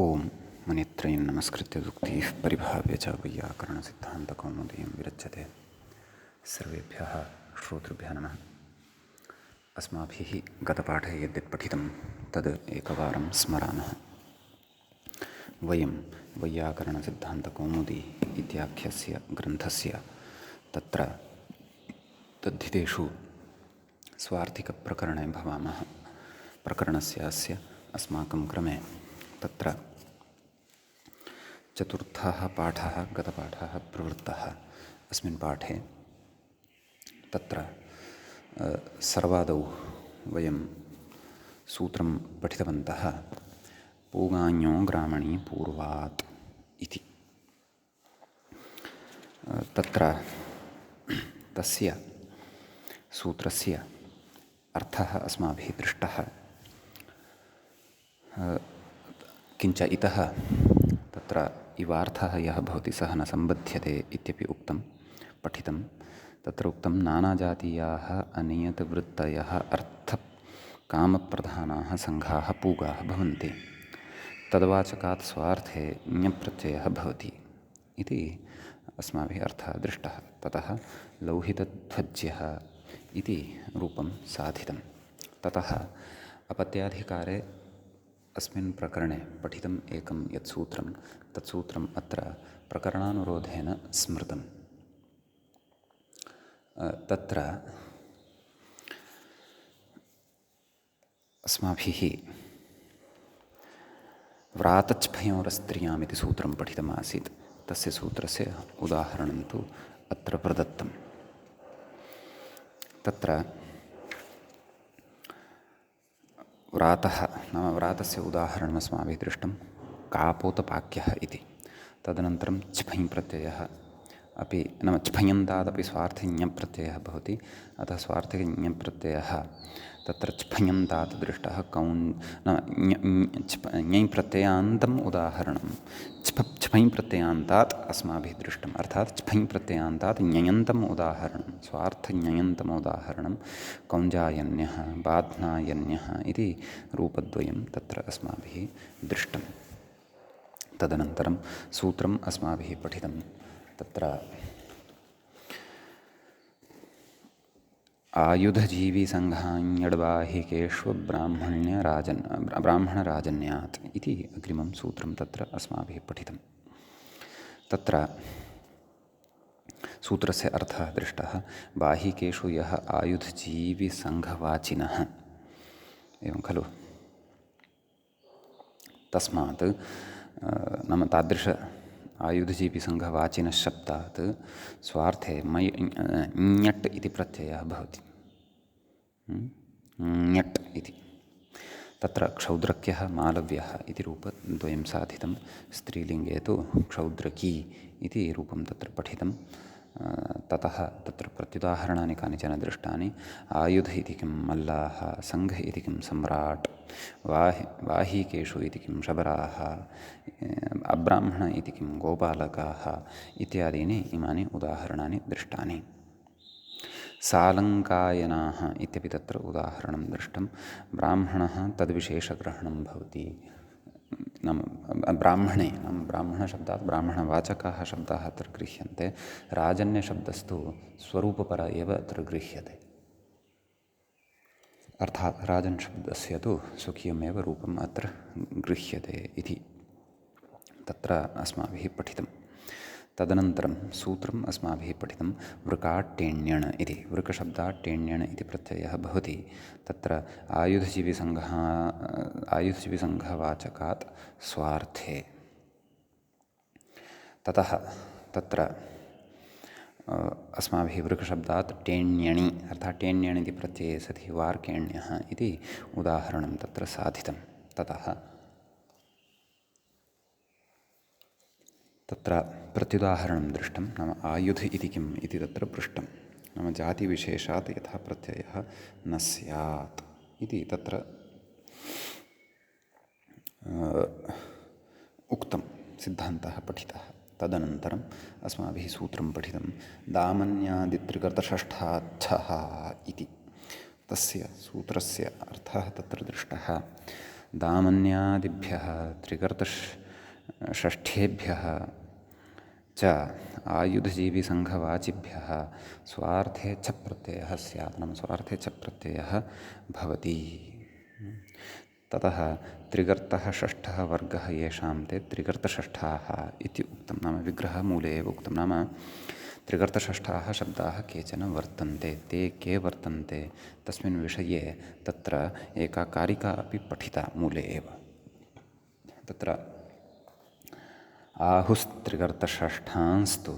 ओम मुनित्रयं नमस्कृत्य दुक्तिः परिभाव्य च वैयाकरणसिद्धान्तकौमुदीं विरच्यते। सर्वेभ्यः श्रोतृभ्यः नमः। अस्माभिः गतपाठे यद्यत् पठितं तद् एकवारं स्मरामः। वयं वैयाकरणसिद्धान्तकौमुदी इत्याख्यस्य ग्रन्थस्य तत्र तद्धितेषु स्वार्थिकप्रकरणे भवामः। प्रकरणस्य अस्य अस्माकं क्रमे तत्र चतुर्थः पाठः गतपाठः प्रवृत्तः। अस्मिन् पाठे तत्र सर्वादौ वयं सूत्रं पठितवन्तः पूगान्यो ग्रामणी पूर्वात् इति। तत्र तस्य सूत्रस्य अर्थः अस्माभिः दृष्टः। किञ्च इतः तत्र इवार्थः यः भवति सः न सम्बध्यते इत्यपि उक्तं पठितं। तत्र उक्तं नानाजातीयाः अनियतवृत्तयः अर्थकामप्रधानाः सङ्घाः पूगाः भवन्ति। तद्वाचकात् स्वार्थे ञप्रत्ययः भवति इति अस्माभिः अर्थः दृष्टः। ततः लौहितध्वज्यः इति रूपं साधितं। ततः अपत्याधिकारे अस्मिन् प्रकरणे पठितम् एकं यत् सूत्रं तत्सूत्रम् अत्र प्रकरणानुरोधेन स्मृतं। तत्र अस्माभिः व्रातच्छ्भयोरस्त्रियाम् इति सूत्रं पठितमासीत्। तस्य सूत्रस्य उदाहरणं तु अत्र प्रदत्तं। तत्र व्रातः नाम व्रातस्य उदाहरणम् अस्माभिः दृष्टं कापोतपाक्यः इति। तदनन्तरं छ्भञ् प्रत्ययः अपि नाम छ्भञन्तादपि स्वार्थे ञप्रत्ययः भवति। अतः स्वार्थे ञप्रत्ययः तत्र छ्भञन्तात् दृष्टः नाम ञञ् प्रत्ययान्तम् उदाहरणं छ्भञ् प्रत्ययान्तात् अस्माभिः दृष्टम्। अर्थात् छ्भञ् प्रत्ययान्तात् ञयन्तम् उदाहरणं स्वार्थञयन्तम् उदाहरणं कौञ्जायन्यः बाध्नायन्यः इति रूपद्वयं तत्र अस्माभिः दृष्टं। तदनन्तरं सूत्रम् अस्माभिः पठितं। तत्र आयुधजीविसङ्घान्यड्वाहिकेष्वब्राह्मणराजन्यात् इति अग्रिमं सूत्रं तत्र अस्माभिः पठितं। तत्र सूत्रस्य अर्थः दृष्टः बाहिकेषु यः आयुधजीविसङ्घवाचिनः एवं खलु। तस्मात् नाम तादृश आयुधजीविसङ्घवाचिनशब्दात् स्वार्थे ञट् इति प्रत्ययः भवति। ञट् इति तत्र क्षौद्रक्यः मालव्यः इति रूपद्वयं साधितं। स्त्रीलिङ्गे तु क्षौद्रकी इति रूपं तत्र पठितं। ततः तत्र प्रत्युदाहरणानि कानिचन दृष्टानि। आयुध इति किं मल्लाः, सङ्घ इति किं सम्राट्, वाहिकेषु इति किं शबराः, अब्राह्मण इति किं गोपालकाः इत्यादीनि इमानि उदाहरणानि दृष्टानि। सालङ्कायनाः इत्यपि तत्र उदाहरणं दृष्टं। ब्राह्मणः तद्विशेषग्रहणं भवति नाम ब्राह्मणे नाम ब्राह्मणशब्दात् ब्राह्मणवाचकाः शब्दाः अत्र गृह्यन्ते। राजन्यशब्दस्तु स्वरूपपर एव अत्र गृह्यते। अर्थात् राजन् शब्दस्य तु स्वकीयमेव रूपम् अत्र गृह्यते इति तत्र अस्माभिः पठितं। तदनन्तरं सूत्रम् अस्माभिः पठितं वृकाट्टेण्यण् इति। वृकशब्दात् टेण्यण् इति प्रत्ययः भवति। तत्र आयुधजीविसङ्घवाचकात् स्वार्थे। ततः तत्र अस्माभिः वृकशब्दात् टेण्यणि अर्थात् टेण्यण् इति प्रत्यये सति वार्केण्यः इति उदाहरणं तत्र साधितं। ततः तत्र प्रत्युदाहरणं दृष्टं। नाम आयुध इति किम् इति तत्र पृष्टं। नाम जातिविशेषात् यथा प्रत्ययः न स्यात् इति तत्र उक्तं सिद्धान्तः पठितः। तदनन्तरम् अस्माभिः सूत्रं पठितं दामन्यादित्रिगतषष्ठाच्छः इति। तस्य सूत्रस्य अर्थः तत्र दृष्टः। दामन्यादिभ्यः त्रिकर्तषष्ठेभ्यः च आयुधजीविसङ्घवाचिभ्यः स्वार्थे च प्रत्ययः स्यात्। नाम स्वार्थे च प्रत्ययः भवति। ततः त्रिगर्तः षष्ठः वर्गः येषां ते त्रिगर्तषष्ठाः इति उक्तं। नाम विग्रहमूले एव उक्तं। नाम त्रिगर्तषष्ठाः शब्दाः केचन वर्तन्ते। ते के वर्तन्ते तस्मिन् विषये तत्र एका कारिका अपि पठिता मूले एव। तत्र आहुस्त्रिगर्तषष्ठांस्तु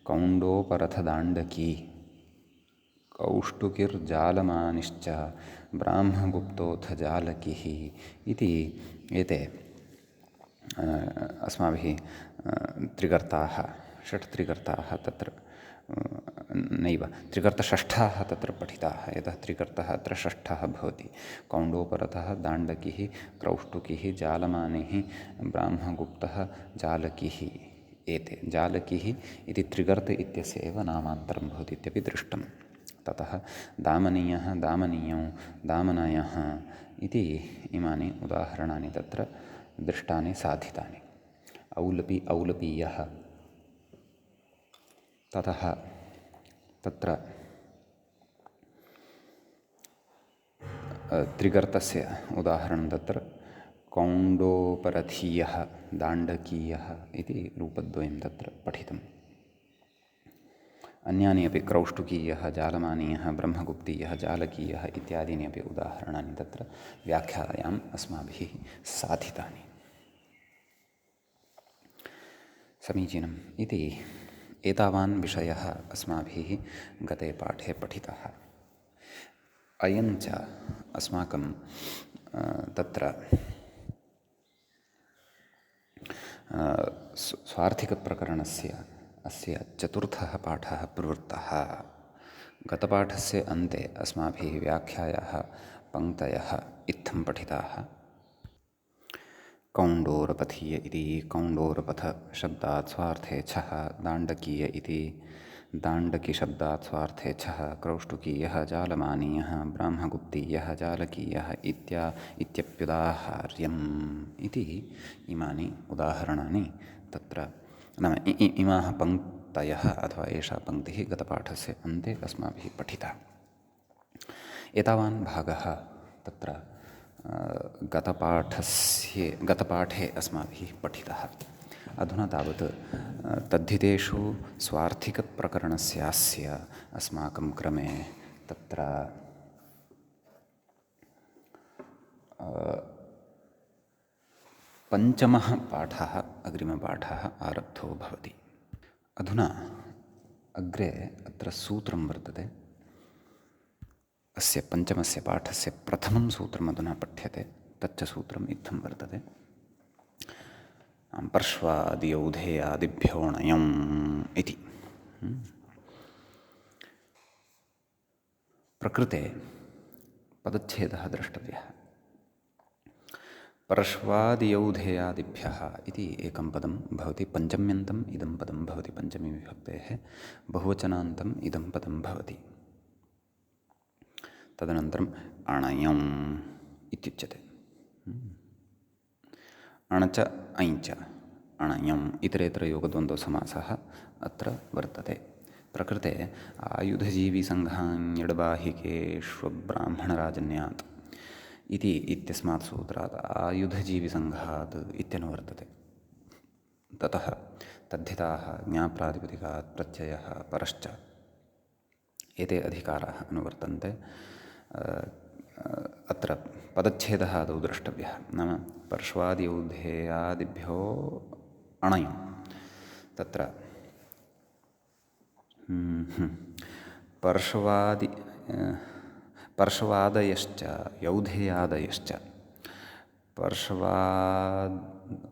कौण्डोपरथदाण्डकी कौष्टुकिर्जालमानिश्च ब्राह्मगुप्तोऽथ जालकिः इति एते अस्माभिः त्रिगर्ताः षट् त्रिगर्ताः तत्र नैव त्रिगर्तषष्ठाः तत्र पठिताः। यतः त्रिगर्तः अत्र षष्ठः भवति। कौण्डोपरतः दाण्डकिः क्रौष्टुकिः जालमानिः ब्राह्मगुप्तः जालकिः एते। जालकिः इति त्रिगर्त इत्यस्य एव नामान्तरं भवति इत्यपि दृष्टं। ततः दामनीयः दामनीयौ दामनयः इति इमानि उदाहरणानि तत्र दृष्टानि साधितानि। औलपि औलपीयः। ततः तत्र त्रिगर्तस्य उदाहरणं तत्र कौण्डोपरथीयः दाण्डकीयः इति रूपद्वयं तत्र पठितम्। अन्यानि अपि क्रौष्टुकीयः जालमानीयः ब्रह्मगुप्तीयः जालकीयः इत्यादीनि अपि उदाहरणानि तत्र व्याख्यायाम् अस्माभिः साधितानि। समीचीनम् इति एतावान् विषयः अस्माभिः गते पाठे पठितः। अयञ्च अस्माकं तत्र स्वार्थिकप्रकरणस्य अस्य चतुर्थः पाठः प्रवृत्तः। गतपाठस्य अन्ते अस्माभिः व्याख्यायाः पङ्क्तयः इत्थं पठिताः। कौण्डोरपथीय इति कौण्डोरपथशब्दात् स्वार्थे छः, दाण्डकीय इति दाण्डकीशब्दात् स्वार्थे छः, क्रौष्टुकीयः जालमानीयः, ब्राह्मगुप्तीयः जालकीयः इत्यप्युदाहार्यम् इति इमानि उदाहरणानि तत्र नाम इमाः पङ्क्तयः अथवा एषा पङ्क्तिः गतपाठस्य अन्ते अस्माभिः पठिता। एतावान् भागः तत्र गतपाठे अस्माभिः पठितः। अधुना तावत् तद्धितेषु स्वार्थिकप्रकरणस्यास्य अस्माकं क्रमे तत्र पञ्चमः पाठः अग्रिमपाठः आरब्धो भवति। अधुना अग्रे अत्र सूत्रं वर्तते। अस्य पञ्चमस्य पाठस्य प्रथमं सूत्रम् अधुना पठ्यते। तच्च सूत्रम् इत्थं वर्तते। पर्ष्वादियौधेयादिभ्योऽणयम् इति। प्रकृते पदच्छेदः द्रष्टव्यः। पर्ष्वादियौधेयादिभ्यः इति एकं पदं भवति। पञ्चम्यन्तम् इदं पदं भवति। पञ्चमी विभक्तेः बहुवचनान्तम् इदं पदं भवति। तदनन्तरम् अणयम् इत्युच्यते। अणच ऐञ्च अणयम् इतरेतरयोगद्वन्द्वसमासः अत्र वर्तते। प्रकृते आयुधजीविसङ्घान्यडबाहिकेष्वब्राह्मणराजन्यात् इति इत्यस्मात् सूत्रात् आयुधजीविसङ्घात् इत्यनुवर्तते। ततः तद्धिताः ज्ञाप्रातिपदिकात् प्रत्ययः परश्च एते अधिकाराः अनुवर्तन्ते। अत्र पदच्छेदः आदौ द्रष्टव्यः। नाम पर्ष्वादियौधेयादिभ्यो अणयम्। तत्र पर्ष्वादयश्च यौधेयादयश्च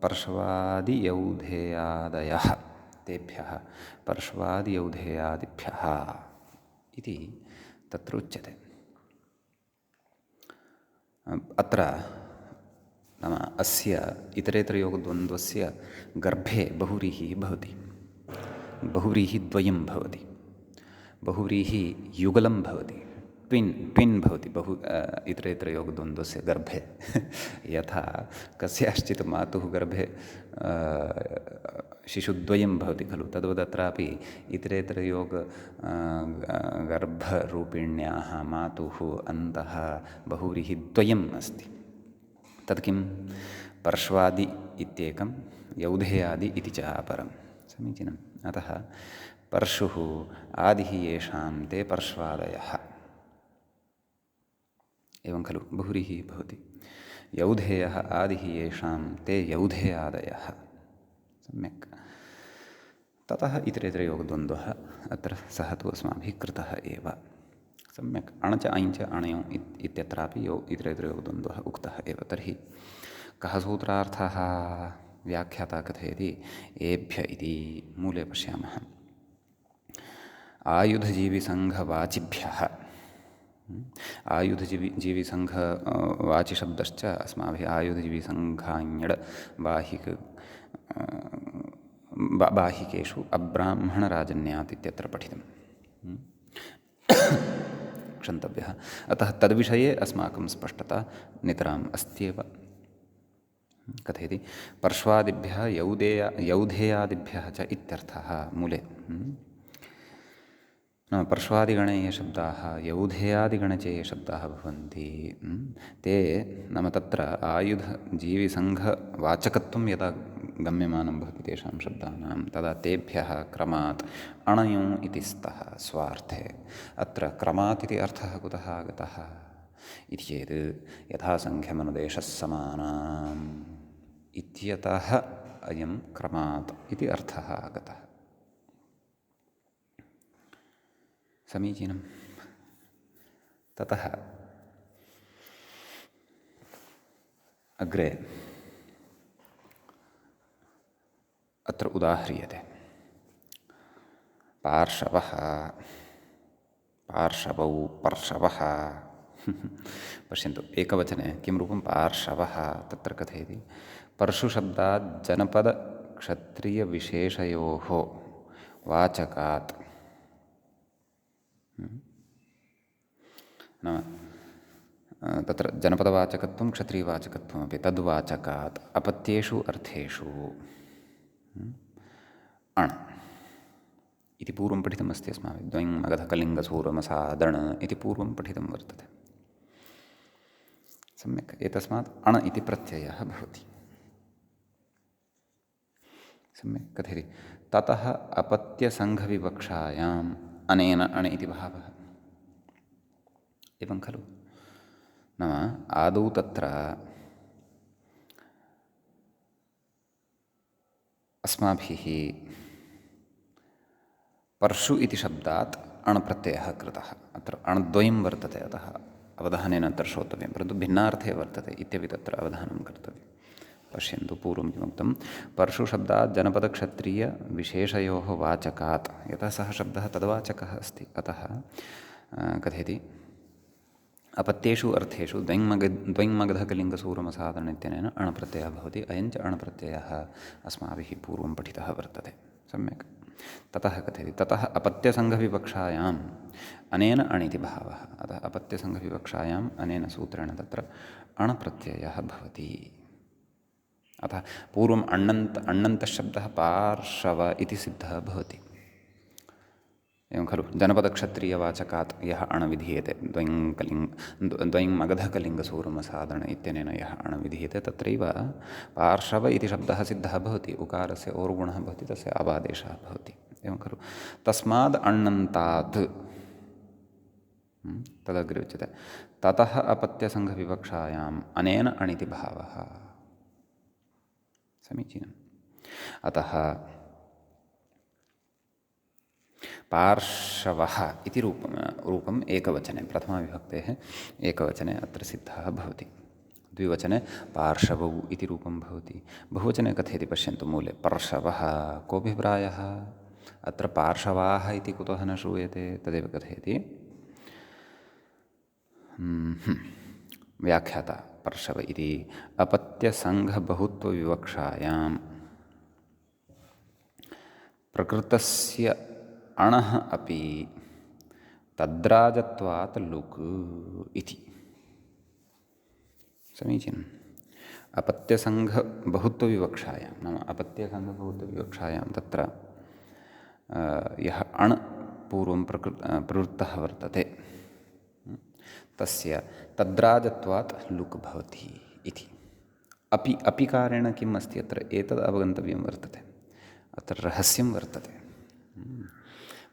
पर्ष्वादियौधेयादयः तेभ्यः पर्ष्वादियौधेयादिभ्यः इति तत्र उच्यते। अत्र नाम अस्य इतरेतरयोगद्वन्द्वस्य गर्भे बहुव्रीहिः भवति। बहुव्रीहिद्वयं भवति। बहुव्रीहियुगलं भवति। ट्विन् भवति बहु इतरेतरयोगद्वन्द्वस्य गर्भे यथा कस्याश्चित् मातुः गर्भे शिशुद्वयं भवति खलु तद्वदत्रापि इतरेतरयोग गर्भरूपिण्याः मातुः अन्तः बहुव्रीहिद्वयम् अस्ति। तत् किं पर्श्वादि इत्येकं यौधेयादि इति च अपरं समीचीनम्। अतः पर्शुः आदिः येषां ते पर्श्वादयः एवं खलु बहुव्रीहिः भवति। यौधेयः आदिः येषां ते यौधेयादयः सम्यक्। ततः इतरेतरयोगद्वन्द्वः अत्र सः तु अस्माभिः कृतः एव सम्यक्। अणच ऐञ्च अणयो इत्यत्रापि इतरेतरयोगद्वन्द्वः उक्तः एव। तर्हि कः सूत्रार्थः व्याख्याता कथयति एभ्य इति मूले पश्यामः। आयुधजीविसङ्घवाचिभ्यः आयुधजीविसङ्घवाचिशब्दश्च अस्माभिः आयुधजीविसङ्घाञ्यड् बाहिकेषु अब्राह्मणराजन्यात् इत्यत्र पठितं क्षन्तव्यः। अतः तद्विषये अस्माकं स्पष्टता नितराम् अस्त्येव। कथयति पर्श्वादिभ्यः यौधेयादिभ्यः च इत्यर्थः मूले। नाम पर्श्वादिगणे ये शब्दाः यौधेयादिगणे ये शब्दाः भवन्ति ते नाम तत्र आयुधजीविसङ्घवाचकत्वं यदा गम्यमानं भवति तेषां शब्दानां तदा तेभ्यः क्रमात् अणयो इति स्तः स्वार्थे। अत्र क्रमात् इति अर्थः कुतः आगतः इति चेत् यथासङ्ख्यमनुदेशः समानाम् इत्यतः अयं क्रमात् इति अर्थः आगतः। समीचीनं। ततः अग्रे अत्र उदाह्रियते पार्शवः पार्शवौ पर्शवः पश्यन्तु एकवचने किं रूपं पार्शवः तत्र कथयति पर्शुशब्दात् जनपदक्षत्रियविशेषयोः वाचकात् नाम तत्र जनपदवाचकत्वं क्षत्रियवाचकत्वमपि तद्वाचकात् अपत्येषु अर्थेषु अण् इति पूर्वं पठितमस्ति अस्माभिः। द्वयं मगधकलिङ्गसूरमसादण् इति पूर्वं पठितं वर्तते सम्यक्। एतस्मात् अण् इति प्रत्ययः भवति सम्यक्। कथयति ततः अपत्यसङ्घविवक्षायाम् अनेन अण् इति भावः एवं खलु। नाम आदौ तत्र अस्माभिः पर्शु इति शब्दात् अण् प्रत्ययः कृतः। अत्र अण्द्वयं वर्तते अतः अवधानेन अत्र श्रोतव्यं, परन्तु भिन्नार्थे वर्तते इत्यपि तत्र अवधानं कर्तव्यं। पश्यन्तु पूर्वं किमुक्तं पर्शुशब्दात् जनपदक्षत्रियविशेषयोः वाचकात् यतः सः शब्दः तद्वाचकः अस्ति। अतः कथयति अपत्येषु अर्थेषु द्वय्मगधकलिङ्गसूरमसादण् इत्यनेन अण् प्रत्ययः भवति। अयञ्च अण् प्रत्ययः अस्माभिः पूर्वं पठितः वर्तते सम्यक्। ततः कथयति ततः अपत्यसङ्घविवक्षायाम् अनेन अण् इति भावः। अतः अपत्यसङ्घविवक्षायाम् अनेन सूत्रेण तत्र अण् प्रत्ययः भवति। अतः पूर्वम् अण्णन्तशब्दः पार्शव इति सिद्धः भवति एवं खलु। जनपदक्षत्रियवाचकात् यः अण् विधीयते द्वय्मगधकलिङ्गसूरमसादण् इत्यनेन यः अण् विधीयते तत्रैव पार्शव इति शब्दः सिद्धः भवति। उकारस्य ओर्गुणः भवति, तस्य अवादेशः भवति एवं खलु। तस्माद् अण्णन्तात् तदग्रे उच्यते ततः अपत्यसङ्घविवक्षायाम् अनेन अण् इति भावः समीचीनम्। अतः पार्शवः इति रूपम् एकवचने प्रथमाविभक्तेः एकवचने अत्र सिद्धः भवति। द्विवचने पार्शवौ इति रूपं भवति। बहुवचने कथयति पश्यन्तु मूले पर्शवः कोऽभिप्रायः अत्र पार्शवाः इति कुतः न श्रूयते तदेव कथयति व्याख्याता पर्शव इति अपत्यसङ्घबहुत्वविवक्षायां प्रकृतस्य अणः अपि तद्राजत्वात् लुक् इति। समीचीनम्। अपत्यसङ्घबहुत्वविवक्षायां नाम अपत्यसङ्घबहुत्वविवक्षायां तत्र यः अण् पूर्वं प्रवृत्तः वर्तते तस्य तद्राजत्वात् लुक् भवति इति। अपिकारेण किम् अस्ति अत्र एतद् अवगन्तव्यं वर्तते। अत्र रहस्यं वर्तते।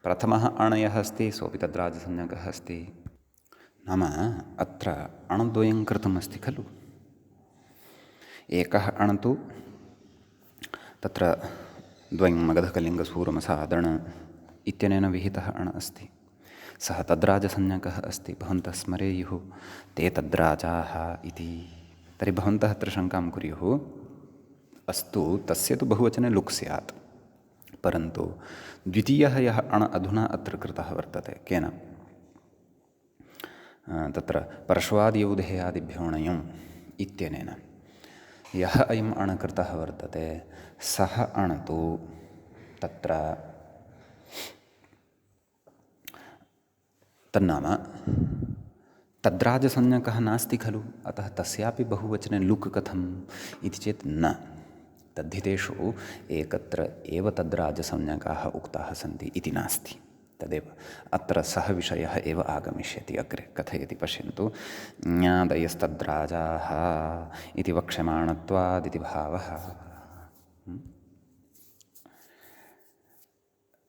प्रथमः अण् यः अस्ति सोऽपि तद्राजसंज्ञकः अस्ति। नाम अत्र अणद्वयं कृतमस्ति खलु। एकः अण् तु तत्र द्वयं मगधकलिङ्गसूरमसादण इत्यनेन विहितः अण् अस्ति। सः तद्राजसंज्ञकः अस्ति। भवन्तः स्मरेयुः ते तद्राजाः इति। तर्हि भवन्तः अत्र शङ्कां कुर्युः अस्तु तस्य तु बहुवचने लुक् स्यात्, परन्तु द्वितीयः यः अण् अधुना अत्र कृतः वर्तते केन तत्र परश्वादियौधेयादिभ्योऽणयुम् इत्यनेन यः अयम् अण् कृतः वर्तते सः अण् तु तत्र तन्नाम तद्राजसंज्ञकः नास्ति खलु, अतः तस्यापि बहुवचने लुक् कथम् इति चेत् न। तद्धितेषु एकत्र एव तद्राजसंज्ञकाः उक्ताः सन्ति इति नास्ति। तदेव अत्र सः विषयः एव आगमिष्यति अग्रे। कथयति पश्यन्तु। ज्ञादयस्तद्राजाः इति वक्ष्यमाणत्वादिति भावः।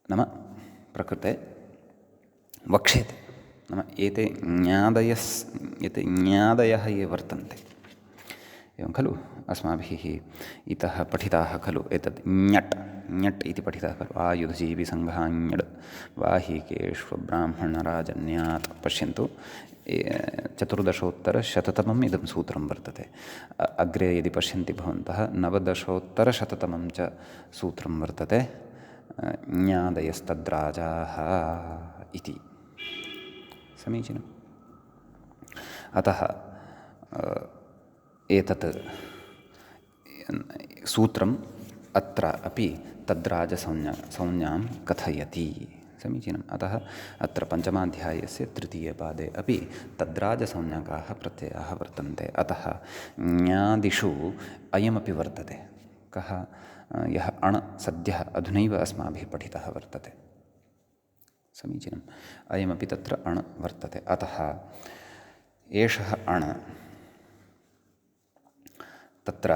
नाम प्रकृते वक्ष्यते। नाम एते ज्ञादयः ये वर्तन्ते एवं खलु। अस्माभिः इतः पठिताः खलु एतत् ञट् इति पठितः खलु। आयुधजीविसङ्घाञ्ञड् वाहिकेष्वब्राह्मणराजन्यात्। पश्यन्तु 1400-तमम् इदं सूत्रं वर्तते। अग्रे यदि पश्यन्ति भवन्तः 1900-तमं च सूत्रं वर्तते ज्ञादयस्तद्राजाः इति। समीचीनम्। अतः एतत् सूत्रम् अत्र अपि तद्राजसंज्ञां कथयति। समीचीनम्। अतः अत्र पञ्चमाध्यायस्य तृतीयपादे अपि तद्राजसंज्ञकाः प्रत्ययाः वर्तन्ते। अतः ज्ञादिषु अयमपि वर्तते। कः यः अण् सद्यः अधुनैव अस्माभिः पठितः वर्तते। समीचीनम्। अयमपि तत्र अण् वर्तते। अतः एषः अण् तत्र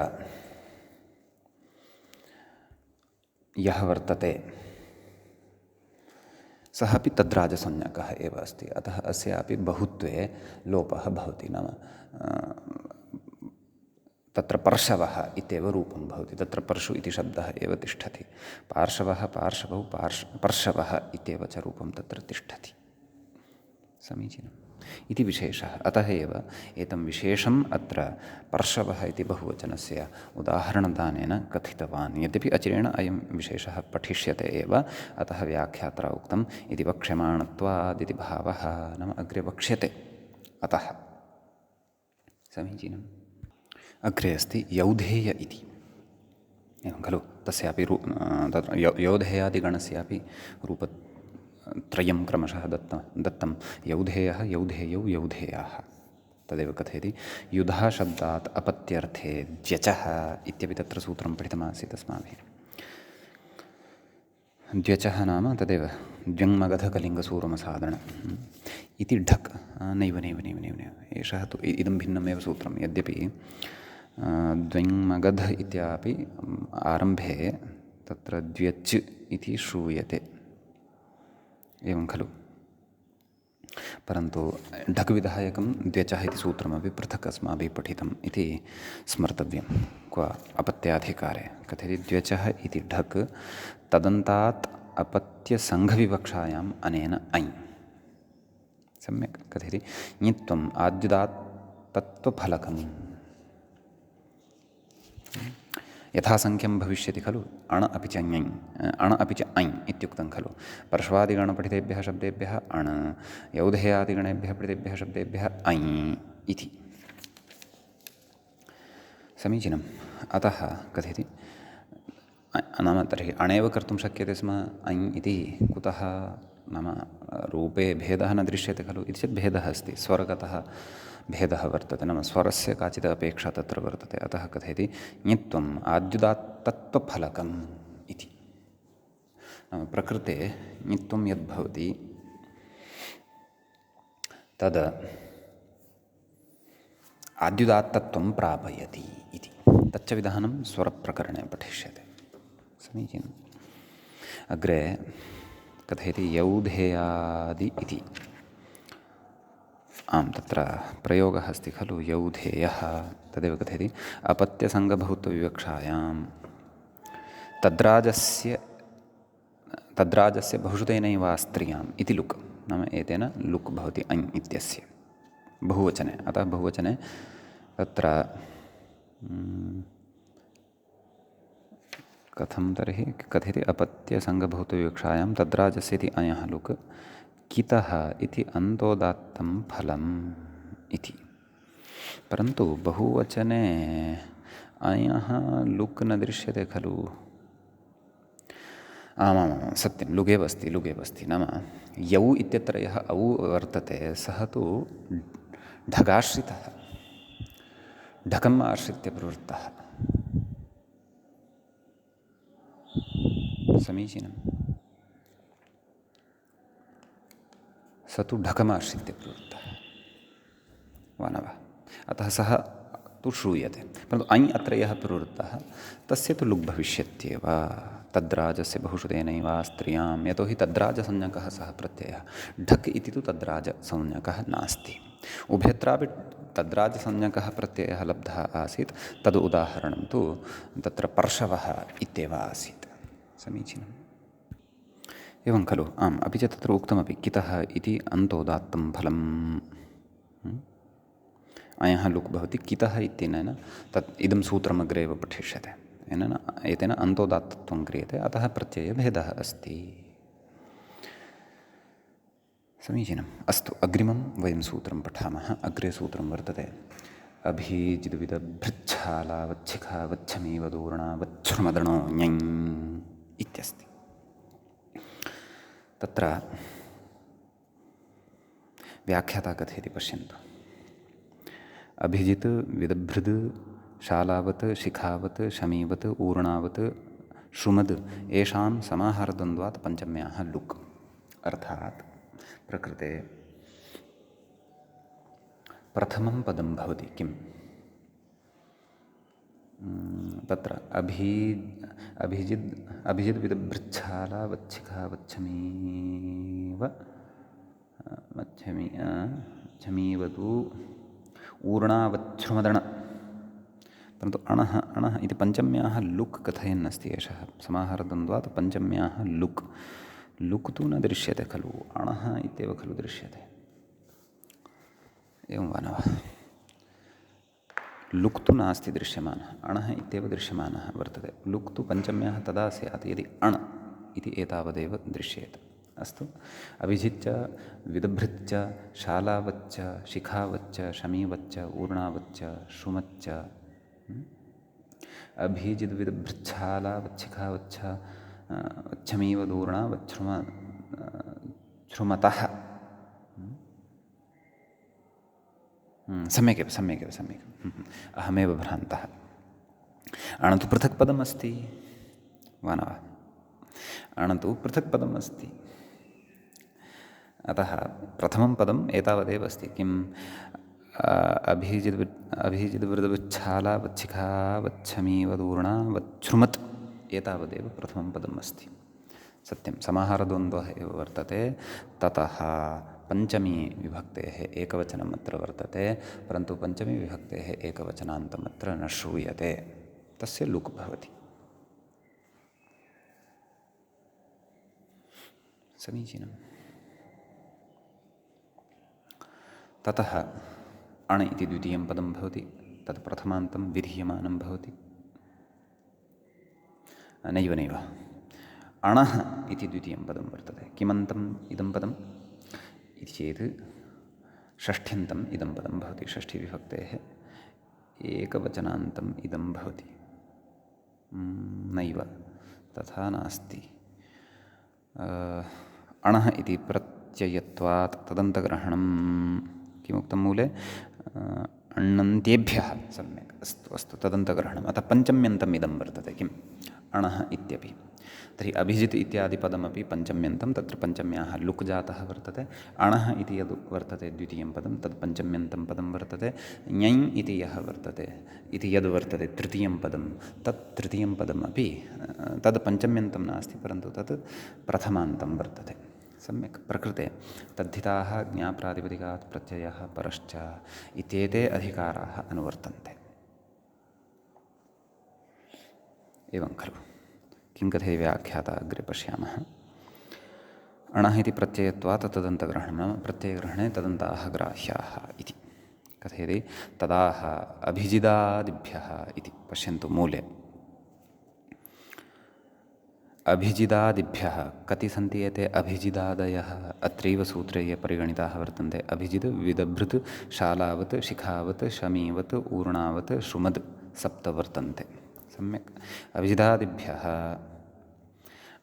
यः वर्तते सः अपि तद्राजसंज्ञकः एव अस्ति। अतः अस्यापि बहुत्वे लोपः भवति। नाम तत्र पर्शवः इत्येव रूपं भवति। तत्र पर्शु इति शब्दः एव तिष्ठति। पार्शवः पार्शवौ पर्शवः इत्येव च रूपं तत्र तिष्ठति। समीचीनम् इति विशेषः। अतः एव एतं विशेषम् अत्र पर्शवः इति बहुवचनस्य उदाहरणदानेन कथितवान्। यद्यपि अचिरेण अयं विशेषः पठिष्यते एव, अतः व्याख्यात्रा उक्तम् इति वक्ष्यमाणत्वादिति भावः। नाम अग्रे वक्ष्यते अतः। समीचीनम्। अग्रे अस्ति यौधेय इति। एवं खलु। तस्यापि तत्र यौधेयादिगणस्यापि रूपत्रयं क्रमशः दत्तं। यौधेयः यौधेयौ यौधेयाः। तदेव कथयति। युधा शब्दात् अपत्यर्थे द्यचः इत्यपि तत्र सूत्रं पठितमासीत् अस्माभिः। द्यचः नाम तदेव द्व्यङ्मगधकलिङ्गसूरमसादण इति ढक्। नैव एषः तु इदं भिन्नमेव सूत्रं। यद्यपि द्व्यङ्मगध इत्यापि आरम्भे तत्र द्व्यच् इति श्रूयते। एवं खलु। परन्तु ढक् विधायकं द्व्यचः इति सूत्रमपि पृथक् अस्माभिः पठितम् इति स्मर्तव्यं। क्व अपत्याधिकारे कथयति द्व्यचः इति ढक् तदन्तात् अपत्यसङ्घविवक्षायाम् अनेन ऐ। सम्यक् कथयति। ञित्वम् आद्युदात् तत्त्वफलकम् यथासङ्ख्यं भविष्यति खलु। अण् अपि च ञञ् अण् अपि च ऐ इत्युक्तं खलु। पर्श्वादिगणपठितेभ्यः शब्देभ्यः अण्, यौधेयादिगणेभ्यः पठितेभ्यः शब्देभ्यः ऐ इति। समीचीनम्। अतः कथयति नाम तर्हि अणेव कर्तुं शक्यते स्म ऐ इति कुतः नाम रूपे भेदः न दृश्यते खलु इति चेत् भेदः अस्ति, स्वरगतः भेदः वर्तते, नाम स्वरस्य काचित् अपेक्षा तत्र वर्तते। अतः कथयति ङित्त्वम् आद्युदात्तत्वफलकम् इति। नाम प्रकृते ङित्त्वं यद्भवति तद् आद्युदात्तत्वं प्रापयति इति। तच्च विधानं स्वरप्रकरणे पठिष्यते। समीचीनम्। अग्रे कथयति यौधेयादि इति। आम्, तत्र प्रयोगः अस्ति खलु यौधेयः, तदेव कथयति अपत्यसङ्गभौतविवक्षायां तद्राजस्य बहुश्रुतेनैव स्त्रियाम् इति लुक्, नाम एतेन लुक् भवति अञ् इत्यस्य बहुवचने। अतः बहुवचने तत्र कथं तर्हि कथयति अपत्यसङ्गभौतविवक्षायां तद्राजस्य इति अयः लुक् कितः इति अन्तोदात्तं फलम् इति। परन्तु बहुवचने अयः लुक् न दृश्यते खलु। आमामां सत्यं, लुगेव अस्ति। नाम यौ इत्यत्र यः औ वर्तते सः तु ढगाश्रितः, ढकम् आश्रित्य प्रवृत्तः। समीचीनं। स तु ढकमाश्रित्य प्रवृत्तः वा न वा? अतः सः तु श्रूयते, परन्तु अञ् अत्र यः प्रवृत्तः तस्य तु लुग् भविष्यत्येव। तद्राजस्य बहुश्रुतेनैव स्त्रियां, यतोहि तद्राजसंज्ञकः सः प्रत्ययः। ढक् इति तु तद्राजसंज्ञकः नास्ति। उभयत्रापि तद्राजसंज्ञकः प्रत्ययः लब्धः आसीत्। तद् उदाहरणं तु तत्र पर्शवः इत्येव आसीत्। समीचीनम्। एवं खलु। आम्, अपि च तत्र उक्तमपि कितः इति अन्तोदात्तं फलम्। अयः लुक् भवति कितः इत्यनेन तत् इदं सूत्रमग्रे एव पठिष्यते। एतेन अन्तोदात्तत्वं क्रियते, अतः प्रत्ययभेदः अस्ति। समीचीनम्। अस्तु, अग्रिमं वयं सूत्रं पठामः। अग्रे सूत्रं वर्तते अभीजिद्विदभृच्छालावच्छिखावच्छमीवदूर्णावच्छ्रुमदणो ञञ् इत्यस्ति। तत्र व्याख्याता कथयति, पश्यन्तु। अभिजित् विदभृद् शालावत् शिखावत् शमीवत् ऊर्णावत् श्रुमद् येषां समाहारद्वन्द्वात् पञ्चम्याः लुक्। अर्थात् प्रकृते प्रथमं पदं भवति किम्? तत्र अभिजिद् विदभृच्छालावच्छिखावच्छमीव छमीवतु ऊर्णावच्छ्रुमदण। परन्तु अणः इति पञ्चम्याः लुक् कथयन्नस्ति एषः। समाहारद्वन्द्वात् पञ्चम्याः लुक् तु न दृश्यते खलु, अणः इत्येव खलु दृश्यते। एवं वा न वा? लुक् तु नास्ति दृश्यमानः, अणः इत्येव दृश्यमानः वर्तते। लुक् तु पञ्चम्याः तदा स्यात् यदि अण् इति एतावदेव दृश्येत। अस्तु, अभिजिच्च विदभृच्च शालावच्च शिखावच्च शमीवच्च ऊर्णावच्च श्रुमच्च। अभिजिद्विदभृच्छालावच्छिखावच्छ वच्छमीवदूर्णावच्छ्रुमतः। सम्यगेव अहमेव भ्रान्तः। अणन्तु पृथक् पदमस्ति वा न वा? अणन्तु पृथक् पदम् अस्ति। अतः प्रथमं पदम् एतावदेव अस्ति। किम्? अभिजिद्विदभृच्छालावच्छिखावच्छमीवदूर्णावच्छ्रुमत् एतावदेव प्रथमं पदम् अस्ति। सत्यं, समाहारद्वन्द्वः एव वर्तते। ततः पञ्चमी विभक्तेः एकवचनम् अत्र वर्तते, परन्तु पञ्चमी विभक्तेः एकवचनान्तम् अत्र न श्रूयते, तस्य लुक् भवति। समीचीनम्। ततः अण् इति द्वितीयं पदं भवति, तत् प्रथमान्तं विधीयमानं भवति। नैव अणः इति द्वितीयं पदं वर्तते। किमन्तम् इदं पदम् इति चेत् षष्ठ्यन्तम् इदं पदं भवति। षष्ठीविभक्तेः एकवचनान्तम् इदं भवति। नैव, तथा नास्ति। अणः इति प्रत्ययत्वात् तदन्तग्रहणं किमुक्तं मूले अण्णन्त्येभ्यः सम्यक् अस्तु अस्तु तदन्तग्रहणम् अतः पञ्चम्यन्तम् इदं वर्तते किम् अणः इत्यपि तर्हि अभिजित् इत्यादि पदमपि पञ्चम्यन्तं तत्र पञ्चम्याः लुक् जातः वर्तते अणः इति यद् वर्तते द्वितीयं पदं तद् पञ्चम्यन्तं पदं वर्तते ञञ् इति यः वर्तते इति यद् वर्तते तृतीयं पदं तत् तृतीयं पदमपि तद् पञ्चम्यन्तं नास्ति परन्तु तत् प्रथमान्तं वर्तते सम्यक् प्रकृते तद्धिताः ज्ञाप्रातिपदिकात् प्रत्ययः परश्च इत्येते अधिकाराः अनुवर्तन्ते एवं खलु किं कथय व्याख्याता अग्रे पश्यामः अणः इति प्रत्ययत्वात् तदन्तग्रहणं नाम प्रत्ययग्रहणे तदन्ताः ग्राह्याः इति कथयति तदाह अभिजिदादिभ्यः इति पश्यन्तु मूले अभिजिदादिभ्यः कति सन्ति एते अभिजिदादयः अत्रैव सूत्रे ये परिगणिताः वर्तन्ते अभिजिद् विदभृत् शालावत् शिखावत् शमीवत् ऊर्णावत् श्रुमद् सप्त वर्तन्ते सम्यक् अभिजिदादिभ्यः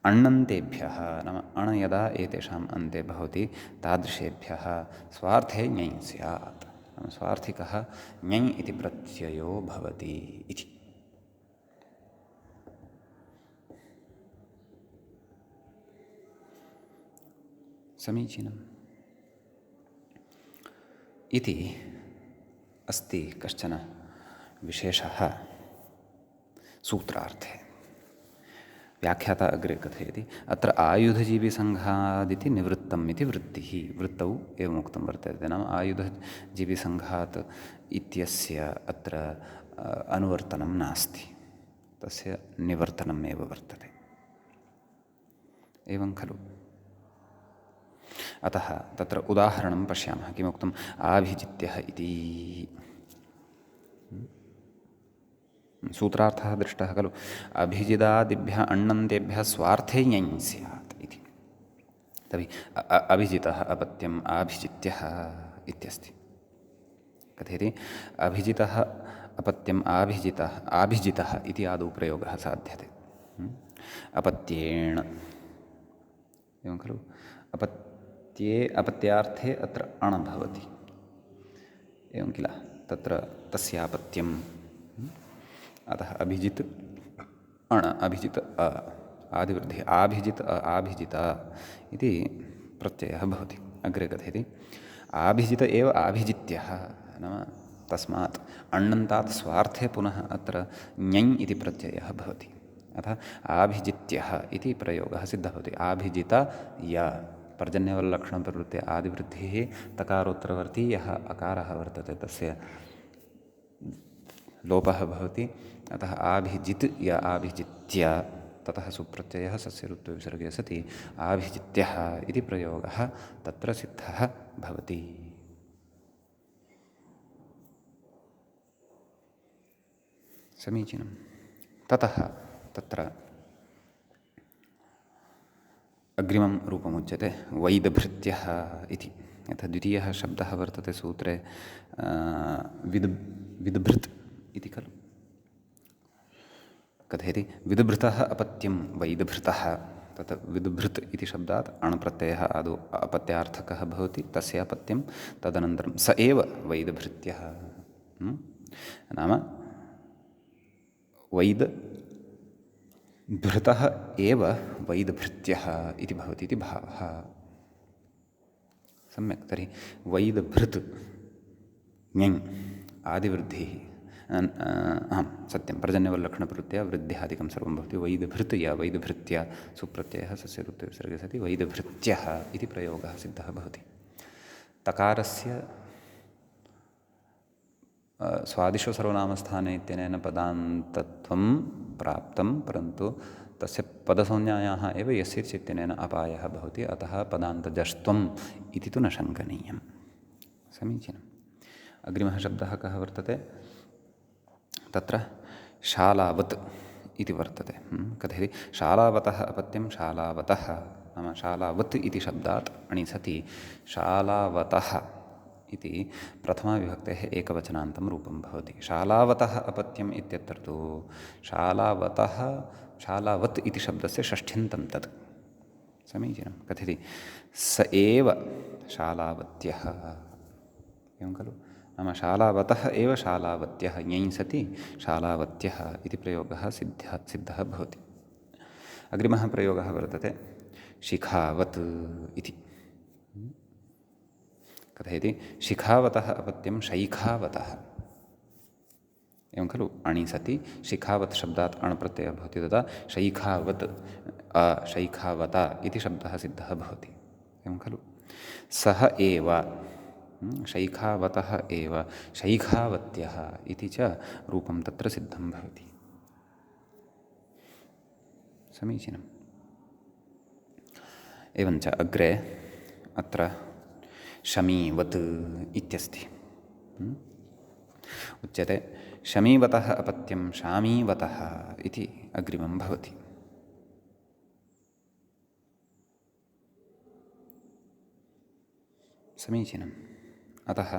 अण्णन्तेभ्यः नाम अण यदा एतेषाम् अन्ते भवति तादृशेभ्यः स्वार्थे ञञ् स्यात् नाम स्वार्थिकः ञञ् इति प्रत्ययो भवति इति समीचीनम् इति अस्ति कश्चन विशेषः सूत्रार्थे व्याख्याता अग्रे कथयति अत्र आयुधजीविसङ्घादिति निवृत्तम् इति वृत्तिः वृत्तौ एवमुक्तं वर्तते नाम आयुधजीविसङ्घात् इत्यस्य अत्र अनुवर्तनं नास्ति तस्य निवर्तनम् एव वर्तते एवं खलु अतः तत्र उदाहरणं पश्यामः किमुक्तम् आभिजित्यः इति सूत्रार्थः दृष्टः खलु अभिजिदादिभ्यः अण्णन्तेभ्यः स्वार्थे ञञ् स्यात् इति तर्हि अभिजितः अपत्यम् आभिजित्यः इत्यस्ति कथयति अभिजितः अपत्यम् आभिजितः इति आदौ प्रयोगः साध्यते अपत्येण एवं खलु अपत्यार्थे अत्र अण भवति एवं किल तत्र तस्यापत्यं अतः अभिजित् अण अभिजित् आदिवृद्धिः आभिजित् आभिजित इति प्रत्ययः भवति अग्रे कथयति आभिजित एव आभिजित्यः नाम तस्मात् अण्णन्तात् स्वार्थे पुनः अत्र ञञ् इति प्रत्ययः भवति अतः आभिजित्यः इति प्रयोगः सिद्धः भवति आभिजित य पर्जन्यवल्लक्षणप्रवृत्ते आदिवृद्धिः तकारोत्तरवर्ती यः अकारः वर्तते तस्य लोपः भवति अतः आभिजित् य आभिजित्य ततः सुप्रत्ययः सस्यऋत्वविसर्गे सति आभिजित्यः इति प्रयोगः तत्र सिद्धः भवति समीचीनं ततः तत्र अग्रिमं रूपमुच्यते वैदभृत्यः इति यथा द्वितीयः शब्दः वर्तते सूत्रे विदभृत् इति खलु कथयति विदभृतः अपत्यं वैदभृतः तत् विदभृत् इति शब्दात् अणप्रत्ययः आदौ अपत्यार्थकः भवति तस्य अपत्यं तदनन्तरं स एव वैदभृत्यः नाम वैदभृतः एव वैदभृत्यः इति भवति इति भावः सम्यक् तर्हि वैदभृत् ञञ् आदिवृद्धिः सत्यं पर्जन्यवल्लक्षणप्रवृत्त्या वृद्ध्यादिकं सर्वं भवति वैदभृत् या वैदभृत्या सुप्रत्ययः सस्यऋत्वविसर्गे सति वैदभृत्यः इति प्रयोगः सिद्धः भवति तकारस्य स्वादिषु सर्वनामस्थाने इत्यनेन पदान्तत्वं प्राप्तं परन्तु तस्य पदसंज्ञायाः एव यस्यच् इत्यनेन अपायः भवति अतः पदान्तजस्त्वम् इति तु न शङ्कनीयं समीचीनम् अग्रिमः शब्दः कः वर्तते तत्र शालावत् इति वर्तते कथयति शालावतः अपत्यं शालावतः नाम शालावत् इति शब्दात् अणिसति शालावतः इति प्रथमाविभक्तेः एकवचनान्तं रूपं भवति शालावतः अपत्यम् इत्यत्र तु शालावतः शालावत् इति शब्दस्य षष्ठ्यन्तं तत् समीचीनं कथयति स एव शालावत्यः एवं खलु नाम शालावतः एव शालावत्यः ञञ् सति शालावत्यः इति प्रयोगः सिद्धः भवति। अग्रिमः प्रयोगः वर्तते शिखावत् इति। कथयति शिखावतः अपत्यं शैखावतः एवं खलु अणि सति शिखावत् शब्दात् अण् प्रत्ययः भवति तदा शैखावत् शैखावता इति शब्दः सिद्धः भवति एवं खलु सः एव शैखावतः एव शैखावत्यः इति च रूपं तत्र सिद्धं भवति। समीचीनम्। एवञ्च अग्रे अत्र शमीवत् इत्यस्ति। उच्यते शमीवतः अपत्यं शामीवतः इति अग्रिमं भवति। समीचीनम्। अतः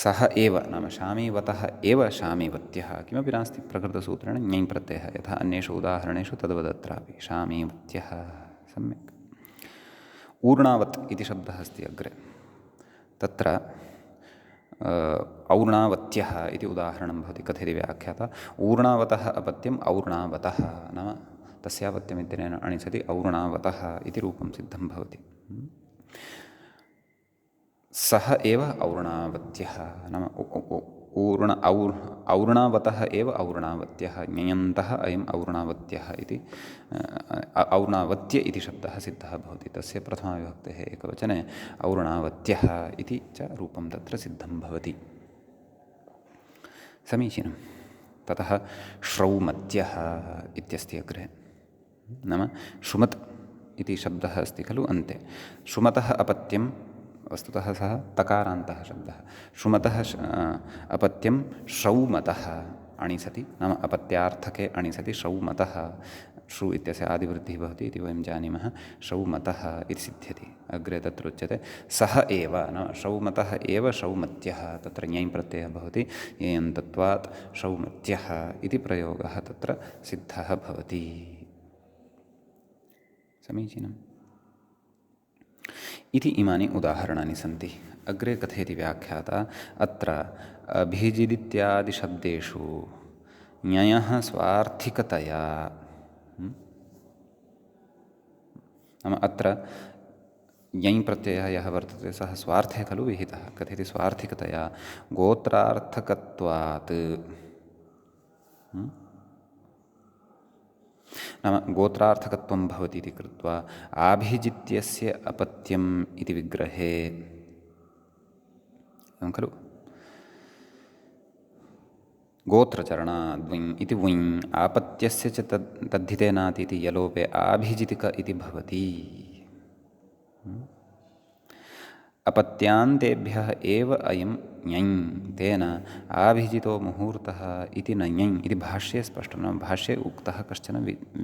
सः एव नाम शामीवतः एव शामीवत्यः किमपि नास्ति प्रकृतसूत्रेण ञञ् प्रत्ययः यथा अन्येषु उदाहरणेषु तद्वदत्रापि शामीवत्यः। सम्यक्। ऊर्णावत् इति शब्दः अस्ति अग्रे तत्र और्णावत्यः इति उदाहरणं भवति। कथयति व्याख्याता ऊर्णावतः अपत्यम् और्णावतः नाम तस्यापत्यमित्यनेन अणि सति और्णावतः इति रूपं सिद्धं भवति। सः एव और्णावत्यः नाम और्णावतः एव और्णावत्यः ञयन्तः अयम् और्णावत्यः इति और्णावत्य इति शब्दः सिद्धः भवति। तस्य प्रथमाविभक्तेः एकवचने और्णावत्यः इति च रूपं तत्र सिद्धं भवति। समीचीनं। ततः श्रौमत्यः इत्यस्ति अग्रे नाम श्रुमत् इति शब्दः अस्ति खलु अन्ते श्रुमतः अपत्यं वस्तुतः सः तकारान्तः शब्दः श्रुमतः अपत्यं श्रौमतः अणि सति नाम अपत्यार्थके अणि सति श्रौमतः श्रु इत्यस्य आदिवृद्धिः भवति इति वयं जानीमः श्रौमतः इति सिद्ध्यति। अग्रे तत्र उच्यते सः एव नाम श्रौमतः एव श्रौमत्यः तत्र ञञ् प्रत्ययः भवति ञयन्तत्वात् श्रौमत्यः इति प्रयोगः तत्र सिद्धः भवति। समीचीनम्। इति इमानि उदाहरणानि सन्ति। अग्रे कथयति व्याख्याता अत्र अभिजिदित्यादिशब्देषु ञयः स्वार्थिकतया नाम अत्र ञञ् प्रत्ययः यः वर्तते सः स्वार्थे खलु विहितः। कथयति स्वार्थिकतया गोत्रार्थकत्वात् नाम गोत्रार्थकत्वं भवति इति कृत्वा आभिजित्यस्य अपत्यम् इति विग्रहे एवं खलु गोत्रचरणाद्विञ् इति वुञ् आपत्यस्य च तद्धितेनाति इति यलोपे आभिजितिक इति भवति। अपत्यान्तेभ्यः एव अयं ञञ् तेन आभिजितो मुहूर्तः इति न ञञ् इति भाष्ये स्पष्टं नाम भाष्ये उक्तः कश्चन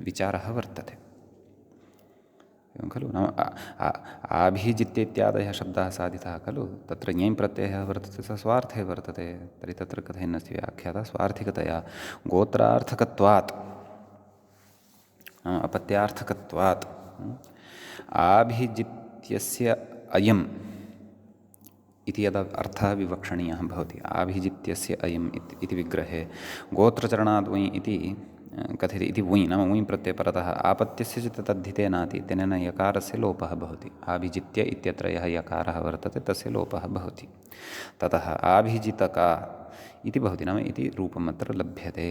विचारः वर्तते एवं खलु नाम आभिजित्येत्यादयः शब्दाः साधिताः खलु तत्र ञञ् प्रत्ययः वर्तते सः स्वार्थे वर्तते तर्हि तत्र कथयन्नस्ति व्याख्याता स्वार्थिकतया गोत्रार्थकत्वात् नाम अपत्यार्थकत्वात् आभिजित्यस्य अयम् इति यदा अर्थः विवक्षणीयः भवति आभिजित्यस्य अयम् इति विग्रहे गोत्रचरणाद्वुञ् इति कथयति इति वुञ् नाम वुञ् प्रत्यये परतः आपत्यस्य च तद्धितेनाति तेन यकारस्य लोपः भवति आभिजित्य इत्यत्र यः यकारः वर्तते तस्य लोपः भवति ततः आभिजितका इति भवति नाम इति रूपम् अत्र लभ्यते।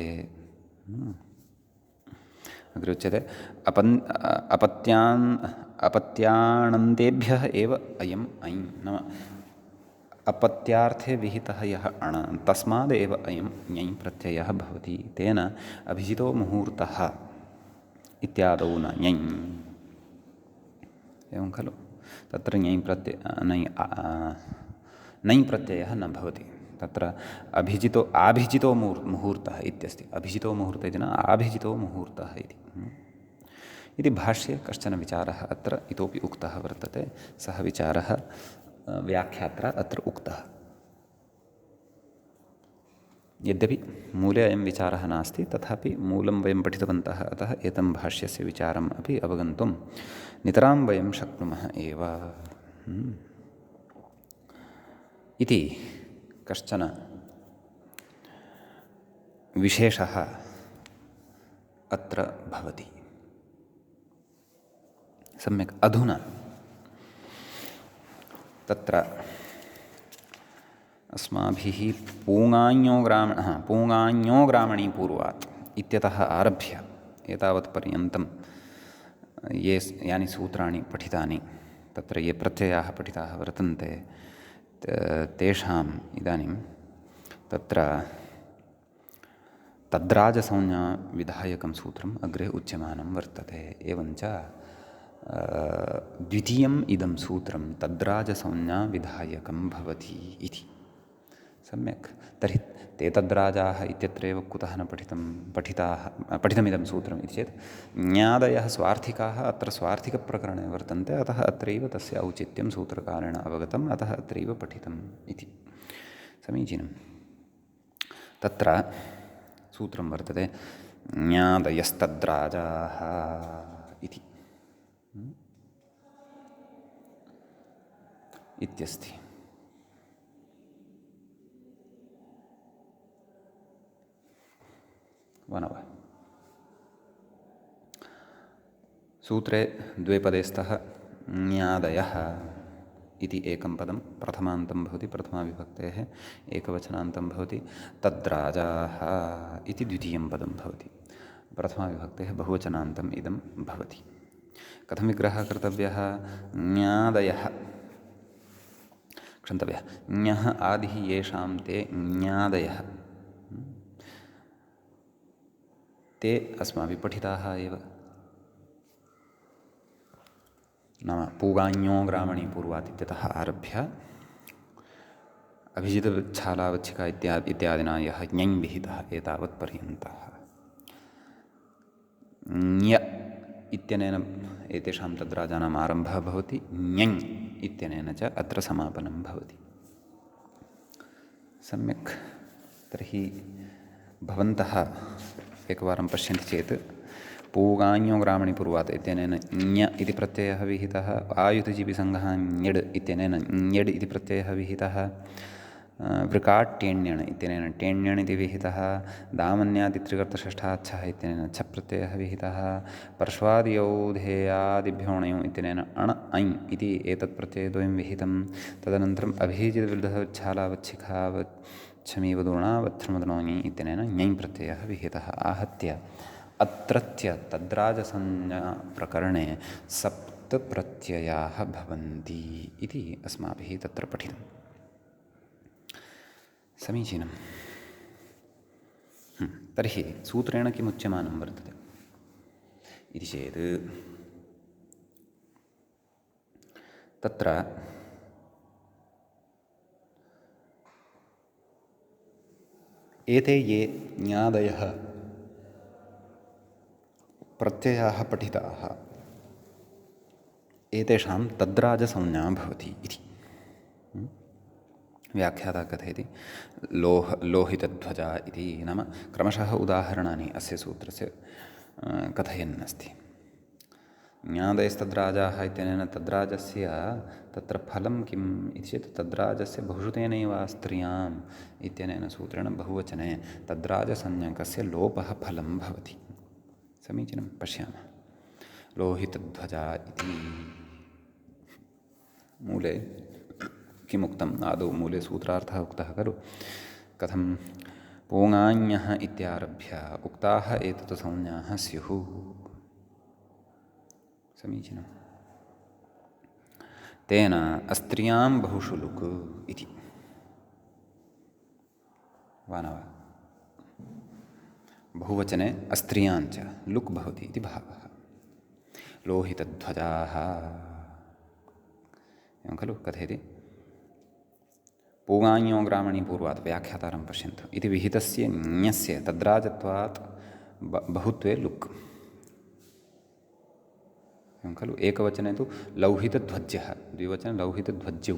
अग्रे उच्यते अपत्यानन्तेभ्यः एव अयम् ऐन् नाम अपत्यार्थे विहितः यः अण तस्मादेव अयं ञञ् प्रत्ययः भवति तेन अभिजितो मुहूर्तः इत्यादौ न ञञ् एवं खलु तत्र ञञ् प्रत्ययः न भवति तत्र आभिजितो मुहूर्तः इत्यस्ति अभिजितो मुहूर्तः इति न आभिजितो मुहूर्तः इति भाष्ये कश्चन विचारः अत्र इतोपि उक्तः वर्तते सः विचारः व्याख्यात्रा अत्र उक्तः। यद्यपि मूले अयं विचारः नास्ति, तथापि मूलं वयं पठितवन्तः, अतः एतं भाष्यस्य विचारम् अपि अवगन्तुं नितरां वयं शक्नुमः एव इति कश्चन विशेषः अत्र भवति। सम्यक्। अधुना तत्र अस्माभिः पूङाञ्ञो ग्रामणीपूर्वात् इत्यतः आरभ्य एतावत् पर्यन्तं यानि सूत्राणि पठितानि, तत्र ये प्रत्ययाः पठिताः वर्तन्ते, तेषाम् इदानीं तत्र तद्राजसंज्ञाविधायकं सूत्रम् अग्रे उच्यमानं वर्तते। एवञ्च द्वितीयम् इदं सूत्रं तद्राजसंज्ञाविधायकं भवति इति। सम्यक्। तर्हि ते तद्राजाः इत्यत्रैव कुतः न पठितमिदं सूत्रम् इति चेत् ज्ञादयः स्वार्थिकाः अत्र स्वार्थिकप्रकरणे वर्तन्ते, अतः अत्रैव तस्य औचित्यं सूत्रकारेण अवगतम्, अतः अत्रैव पठितम् इति। समीचीनं। तत्र सूत्रं वर्तते ज्ञादयस्तद्राजाः इति इत्यस्ति। वनव सूत्रे द्वे पदे स्तः ज्ञादयः इति एकं पदं प्रथमान्तं भवति, प्रथमाविभक्तेः एकवचनान्तं भवति। तद्राजाः इति द्वितीयं पदं भवति, प्रथमाविभक्तेः बहुवचनान्तम् इदं भवति। कथं विग्रहः कर्तव्यः? ज्ञादयः, क्षन्तव्यः, ज्ञः आदिः येषां ते ज्ञादयः, ते अस्माभिः पठिताः एव। नाम पूगाञ्ञो ग्रामणीपूर्वात् इत्यतः आरभ्य अभिजितछालावच्छिका इत्यादिना यः ज्ञञ् विहितः एतावत्पर्यन्तः। ज्ञ इत्यनेन एतेषां तद्राजानाम् आरम्भः भवति, ज्ञञ् इत्यनेन च अत्र समापनं भवति। सम्यक्। तर्हि भवन्तः एकवारं पश्यन्ति चेत् पूगाञ्ञो ग्रामणीपूर्वात् इत्यनेन ज्ञ इति प्रत्ययः विहितः, आयुधजीविसङ्घः ञड् इत्यनेन ञड् इति प्रत्ययः विहितः, वृकाट्टेण्यण् इत्यनेन टेण्यण् इति विहितः, दामन्यादित्रिकर्तषष्ठाच्छः इत्यनेन छ प्रत्ययः विहितः, परश्वादियौधेयादिभ्योऽणयोः इत्यनेन अण् ऐ इति एतत् प्रत्ययद्वयं विहितं। तदनन्तरम् अभिजितविरुद्धच्छालावच्छिखावच्छमीवदूर्णावच्छ्रमदनोङि इत्यनेन ञञ् प्रत्ययः विहितः। आहत्य अत्रत्य तद्राजसंज्ञाप्रकरणे सप्तप्रत्ययाः भवन्ति इति अस्माभिः तत्र पठितम्। समीचीनं। तर्हि सूत्रेण किमुच्यमानं वर्तते इति चेत् तत्र एते ये ज्ञादयः प्रत्ययाः पठिताः एतेषां तद्राजसंज्ञा भवति इति व्याख्याता कथयति। लोहितध्वजा इति नाम क्रमशः उदाहरणानि अस्य सूत्रस्य कथयन्नस्ति। ज्ञादयस्तद्राजाः इत्यनेन तद्राजस्य तत्र फलं किम् इति चेत् तद्राजस्य बहुश्रुतेनैव स्त्रियाम् इत्यनेन सूत्रेण बहुवचने तद्राजसंज्ञकस्य लोपः फलं भवति। समीचीनं। पश्यामः। लोहितध्वजा इति मूले किमुक्तम्? आदौ मूले सूत्रार्थः उक्तः खलु। कथं? पूङाञ्ञः इत्यारभ्य उक्ताः एतत् संज्ञाः स्युः। समीचीनं। तेन अस्त्रियां बहुषु लुक् इति। वा न वा? बहुवचने अस्त्रियाञ्च लुक् भवति इति भावः। लोहितध्वजाः एवं खलु कथयति। पूगाञ्ञो ग्रामणीपूर्वात् व्याख्यातारं पश्यन्तु इति विहितस्य ञस्य तद्राजत्वात् बहुत्वे लुक् एवं खलु। एकवचने तु लौहितध्वज्यः, द्विवचने लौहितध्वज्यौ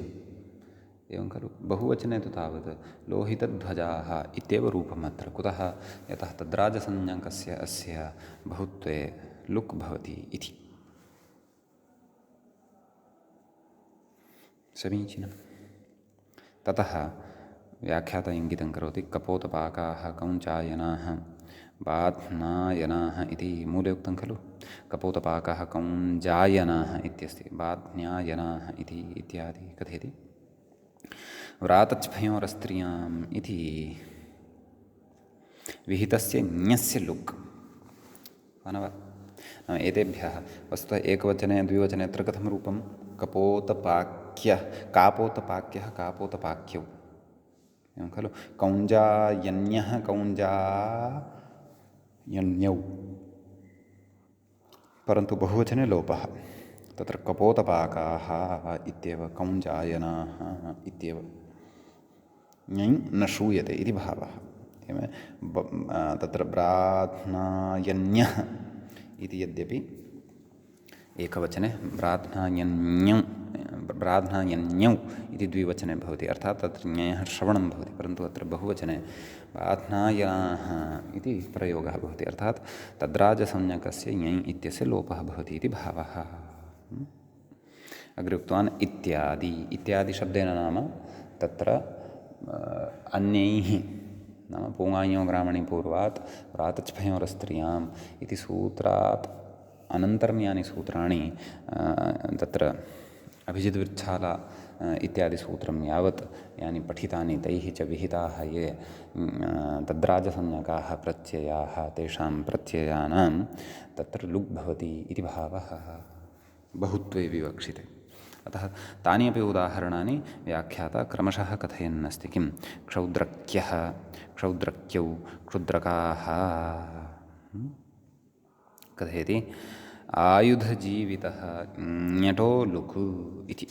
एवं खलु बहुवचने तु तावत् लोहितध्वजाः इत्येव रूपम् अत्र कुतः यतः तद्राजसंज्ञकस्य अस्य बहुत्वे लुक् भवति इति समीचीनं ततः व्याख्याता इङ्गितं करोति कपोतपाकाः कौञ्चायनाः बाध्नायनाः इति मूले उक्तं खलु कपोतपाकाः कौञ्जायनाः इत्यस्ति बाध्न्यायनाः इति इत्यादि कथयति व्रातच्फयोरस्त्रियाम् इति विहितस्य ञस्य लुक् मानव नाम एतेभ्यः वस्तुतः एकवचने द्विवचने अत्र कथं रूपं कपोतपाक्यः कापोतपाक्यः कापोतपाक्यौ एवं खलु कौञ्जायन्यः कौञ्जायन्यौ परन्तु बहुवचने लोपः तत्र कपोतपाकाः इत्येव कौञ्जायनाः इत्येव ञै न श्रूयते इति भावः एवं तत्र ब्राध्नायन्यः इति यद्यपि एकवचने ब्राध्नायन्यौ इति द्विवचने भवति अर्थात् तत्र ञयः श्रवणं भवति परन्तु अत्र बहुवचने ब्राध्नायनाः इति प्रयोगः भवति अर्थात् तद्राजसंज्ञकस्य ञै इत्यस्य लोपः भवति इति भावः अग्रे उक्तवान् इत्यादि शब्देन नाम तत्र अन्यैः नाम पूङायो ग्रामणि पूर्वात् व्रातच्फयोरस्त्रियाम् इति सूत्रात् अनन्तरं यानि सूत्राणि तत्र अभिजिद्विच्छाला इत्यादि सूत्रं यावत् यानि पठितानि तैः च विहिताः ये तद्राजसंज्ञकाः प्रत्ययाः तेषां प्रत्ययानां तत्र लुक् भवति इति भावः बहुत्वे विवक्षिते अतः तानि अपि उदाहरणानि व्याख्याता क्रमशः कथयन्नस्ति किं क्षौद्रक्यः क्षौद्रक्यौ क्षुद्रकाः कथयति आयुधजीवितः ञटो लुक् इति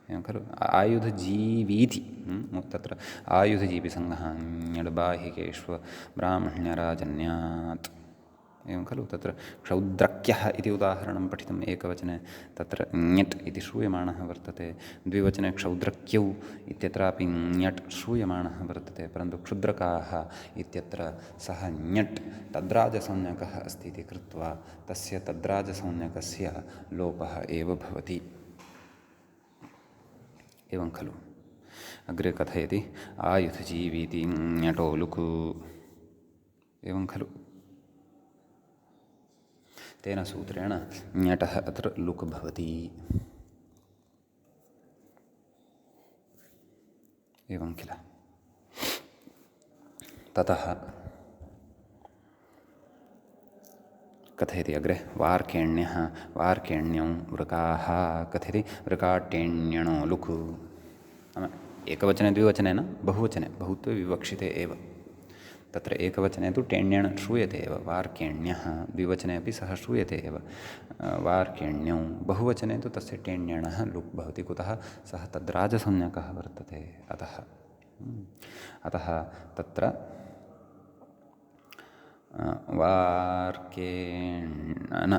एवं खलु आयुधजीवीति तत्र आयुधजीविसङ्गः ञड्बाहिकेष्व ब्राह्मण्यराजन्यात् एवं खलु तत्र क्षौद्रक्यः इति उदाहरणं पठितम् एकवचने तत्र ञट् इति श्रूयमाणः वर्तते द्विवचने क्षौद्रक्यौ इत्यत्रापि ञट् श्रूयमाणः वर्तते परन्तु क्षुद्रकाः इत्यत्र सः ञट् तद्राजसंज्ञकः अस्ति इति कृत्वा तस्य तद्राजसंज्ञकस्य लोपः एव भवति एवं खलु अग्रे कथयति आयुधजीवीति ञटो लुक् एवं खलु तेन सूत्रेण ञटः अत्र लुक् भवति एवं किल ततः कथयति अग्रे वार्केण्यः वार्केण्यौ वृकाः कथयति वृकाट्येण्यणो लुक् नाम एकवचने द्विवचने न बहुवचने बहुत्वे विवक्षिते एव तत्र एकवचने तु टेण्यण श्रूयते एव वार्केण्यः द्विवचने अपि सः श्रूयते एव वार्केण्यौ बहुवचने तु तस्य टेण्यणः लुक् भवति कुतः सः तद्राजसंज्ञकः वर्तते अतः तत्र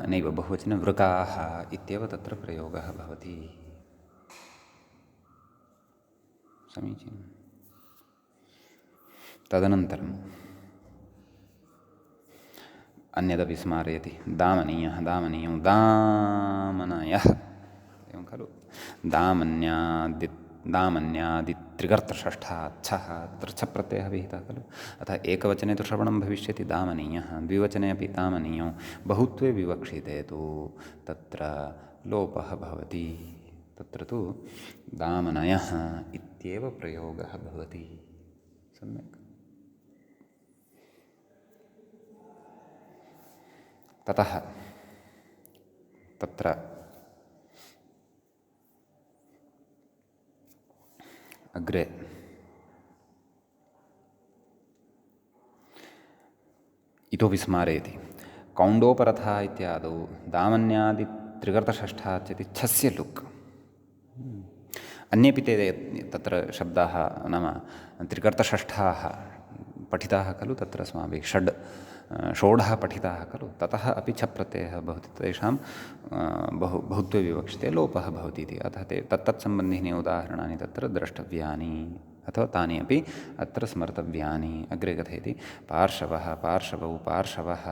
नैव बहुवचने वृकाः इत्येव तत्र प्रयोगः भवति समीचीनं तदनन्तरम् अन्यदपि स्मारयति दामनीयः दामनीयौ दामनयः एवं खलु दामन्यादित्रिकर्तषष्ठाच्छः तत्र छ प्रत्ययः विहितः खलु अतः एकवचने तु श्रवणं भविष्यति दामनीयः द्विवचने अपि दामनीयौ बहुत्वे विवक्षिते तु तत्र लोपः भवति तत्र तु दामनयः इत्येव प्रयोगः भवति सम्यक् ततः तत्र अग्रे इतोपि स्मारयति कौण्डोपरथा इत्यादौ दामन्यादित्रिकर्तषष्ठात् इति छस्य लुक् अन्येपि ते तत्र शब्दाः नाम त्रिकर्तषष्ठाः पठिताः खलु तत्र अस्माभिः षड् षोडः पठिताः खलु, ततः अपि छप् प्रत्ययः भवति, तेषां बहुत्वे विवक्षिते लोपः भवति इति। अतः ते तत्तत्सम्बन्धिनी उदाहरणानि तत्र द्रष्टव्यानि अथवा तानि अपि अत्र स्मर्तव्यानि। अग्रे कथयति पार्शवः, पार्शवौ, पार्शवः,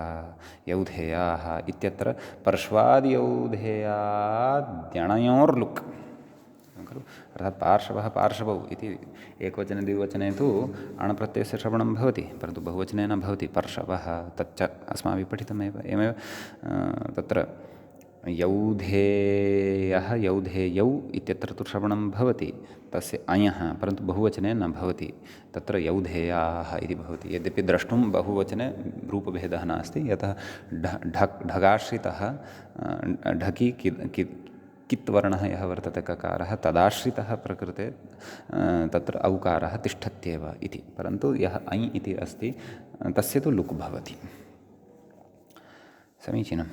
यौधेयाः इत्यत्र पर्श्वादियौधेयाद्यणयोर्लुक् खलु। अर्थात् पार्शवः, पार्शवौ इति एकवचने द्विवचने तु अणप्रत्ययस्य श्रवणं भवति, परन्तु बहुवचने न भवति। पर्शवः तच्च अस्माभिः पठितमेव। एवमेव तत्र यौधेयः, यौधेयौ इत्यत्र तु श्रवणं भवति, तस्य अयः, परन्तु बहुवचने न भवति, तत्र यौधेयाः इति भवति। यद्यपि द्रष्टुं बहुवचने रूपभेदः नास्ति, यतः ढगाश्रितः ढकि कित् वर्णः यः वर्तते ककारः, तदाश्रितः प्रकृते तत्र औकारः तिष्ठत्येव इति। परन्तु यः ऐ इति अस्ति तस्य तु लुक् भवति। समीचीनम्।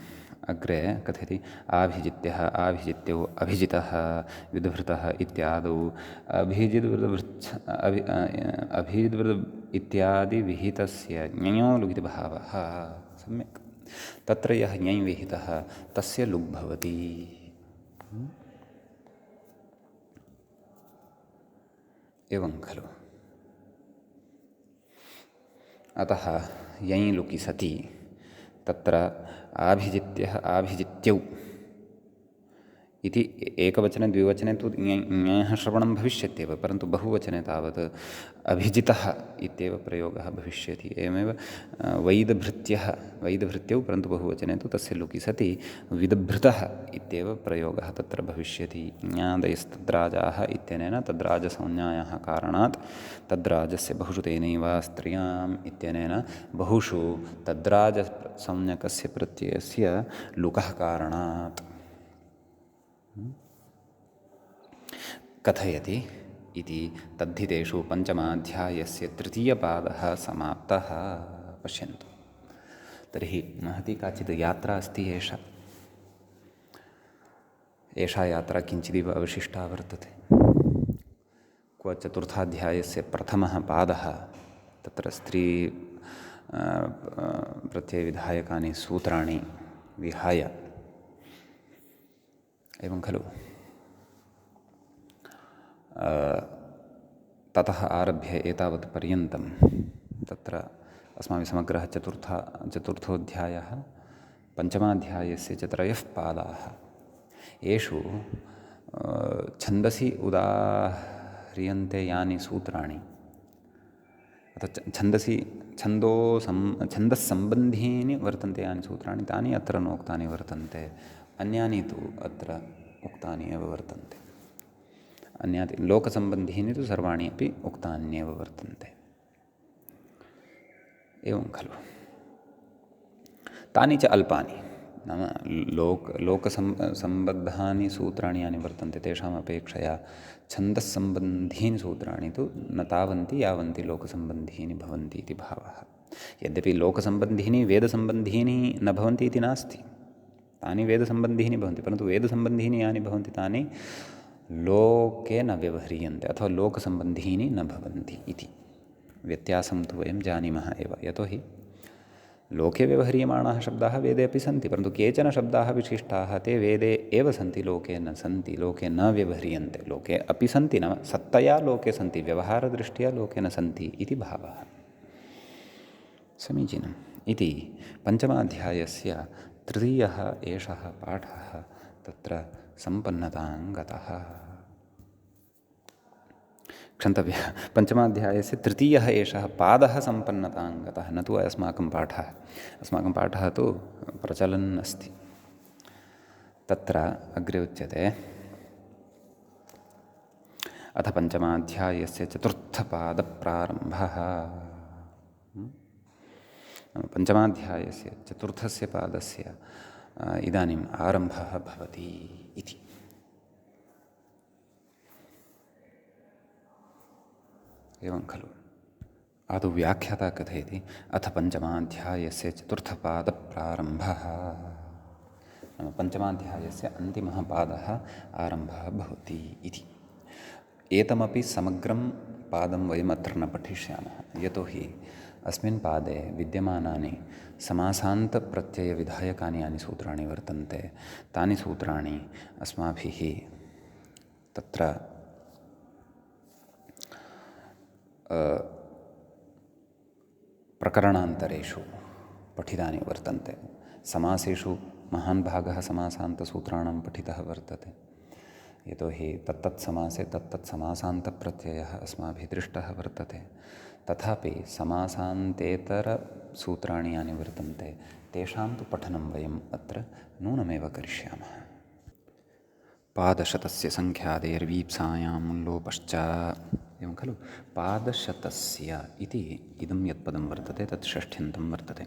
अग्रे कथयति आभिजित्यः, आभिजित्यौ, अभिजितः, विद्भृतः इत्यादौ अभिजिद्वृद् इत्यादि विहितस्य ञञो लुगिति भावः। सम्यक्। तत्र यः ञञ् विहितः तस्य लुग् भवति। एवं खलु। अतः यञ् लुकि सति तत्र आभिजित्यः, आभिजित्यौ इति एकवचने द्विवचने तु ञः श्रवणं भविष्यत्येव, परन्तु बहुवचने तावत् अभिजितः इत्येव प्रयोगः भविष्यति। एवमेव वैदभृत्यः, वैदभृत्यौ, परन्तु बहुवचने तु तस्य लुकि सति विदभृतः इत्येव प्रयोगः तत्र भविष्यति। ज्ञादयस्तद्राजाः इत्यनेन तद्राजसंज्ञायाः कारणात् तद्राजस्य बहुषु तेनैव स्त्रियाम् इत्यनेन बहुषु तद्राजसंज्ञकस्य प्रत्ययस्य लुकः कारणात् कथयति इति। तद्धितेषु पञ्चमाध्यायस्य तृतीयपादः समाप्तः। पश्यन्तु, तर्हि महती काचित् यात्रा अस्ति एषा। एषा यात्रा किञ्चिदिव अवशिष्टा वर्तते। क्व चतुर्थाध्यायस्य प्रथमः पादः, तत्र स्त्री प्रत्ययविधायकानि सूत्राणि विहाय, एवं खलु। ततः आरभ्य एतावत् पर्यन्तं तत्र अस्माभिः समग्रः चतुर्थोऽध्यायः, पञ्चमाध्यायस्य च त्रयः पादाः। येषु छन्दसि उदाह्रियन्ते यानि सूत्राणि, अतः छन्दसि छन्दस्सम्बन्धीनि वर्तन्ते यानि सूत्राणि, तानि अत्र नोक्तानि वर्तन्ते। अन्यानि तु अत्र उक्तानि एव वर्तन्ते। अन्यानि लोकसम्बन्धीनि तु सर्वाणि अपि उक्तान्येव वर्तन्ते। एवं खलु। तानि च अल्पानि, नाम लोकसम्बद्धानि सूत्राणि यानि वर्तन्ते तेषाम् अपेक्षया छन्दस्सम्बन्धीनि सूत्राणि तु न तावन्ति यावन्ति लोकसम्बन्धीनि भवन्ति इति भावः। यद्यपि लोकसम्बन्धीनि वेदसम्बन्धीनि न भवन्ति इति नास्ति, तानि वेदसम्बन्धीनि भवन्ति, परन्तु वेदसम्बन्धीनि यानि भवन्ति तानि लोके न व्यवह्रियन्ते अथवा लोकसम्बन्धीनि न भवन्ति इति व्यत्यासं तु वयं जानीमः एव। यतोहि लोके व्यवह्रियमाणाः शब्दाः वेदे अपि सन्ति, परन्तु केचन शब्दाः विशिष्टाः ते वेदे एव सन्ति, लोके न सन्ति, लोके न व्यवह्रियन्ते। लोके अपि सन्ति, नाम सत्तया लोके सन्ति, व्यवहारदृष्ट्या लोके न सन्ति इति भावः। समीचीनम्। इति पञ्चमाध्यायस्य तृतीयः एषः पाठः तत्र सम्पन्नतां गतः। क्षन्तव्यः, पञ्चमाध्यायस्य तृतीयः एषः पादः सम्पन्नतां गतः, न तु अस्माकं पाठः। अस्माकं पाठः तु प्रचलन् अस्ति। तत्र अग्रे उच्यते अथ पञ्चमाध्यायस्य चतुर्थपादप्रारम्भः। पञ्चमाध्यायस्य चतुर्थस्य पादस्य इदानीम् आरम्भः भवति इति। एवं खलु। आदौ व्याख्याता कथयति अथ पञ्चमाध्यायस्य चतुर्थपादप्रारम्भः। नाम पञ्चमाध्यायस्य अन्तिमः पादः आरम्भः भवति इति। एतमपि समग्रं पादं वयम् अत्र न पठिष्यामः, यतोहि अस्मिन् पादे विद्यमानानि समासान्तप्रत्ययविधायकानि यानि सूत्राणि वर्तन्ते तानि सूत्राणि अस्माभिः तत्र प्रकरणान्तरेषु पठितानि वर्तन्ते। समासेषु महान् भागः समासान्तसूत्राणां पठितः वर्तते, यतोहि तत्तत् समासे तत्तत् समासान्तप्रत्ययः अस्माभिः दृष्टः वर्तते। तथापि समासान्तेतरसूत्राणि यानि वर्तन्ते तेषां तु पठनं वयम् अत्र नूनमेव करिष्यामः। पादशतस्य सङ्ख्यादेर्वीप्सायां लोपश्च, एवं खलु। पादशतस्य इति इदं यत्पदं वर्तते तत् षष्ठ्यन्तं वर्तते,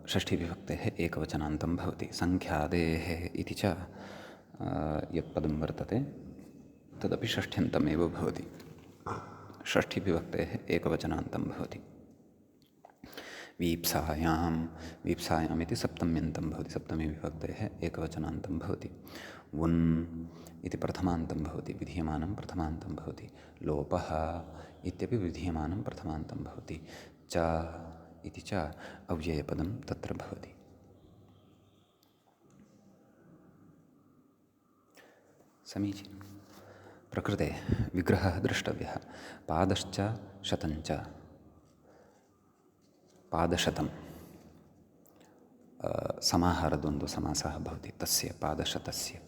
षष्ठीविभक्तेः एकवचनान्तं भवति। सङ्ख्यादेः इति च यत्पदं वर्तते तदपि षष्ठ्यन्तमेव भवति, षष्ठीविभक्तेः एकवचनान्तं भवति। वीप्सायाम् इति सप्तम्यन्तं भवति, सप्तमीविभक्तेः एकवचनान्तं भवति। वुन् इति प्रथमान्तं भवति, विधीयमानं प्रथमान्तं भवति। लोपः इत्यपि विधीयमानं प्रथमान्तं भवति। च इति च अव्ययपदं तत्र भवति। समीचीनं। प्रकृते विग्रहः द्रष्टव्यः। पादश्च शतञ्च, पादशतं समाहारद्वन्द्वसमासः भवति तस्य पादशतस्य।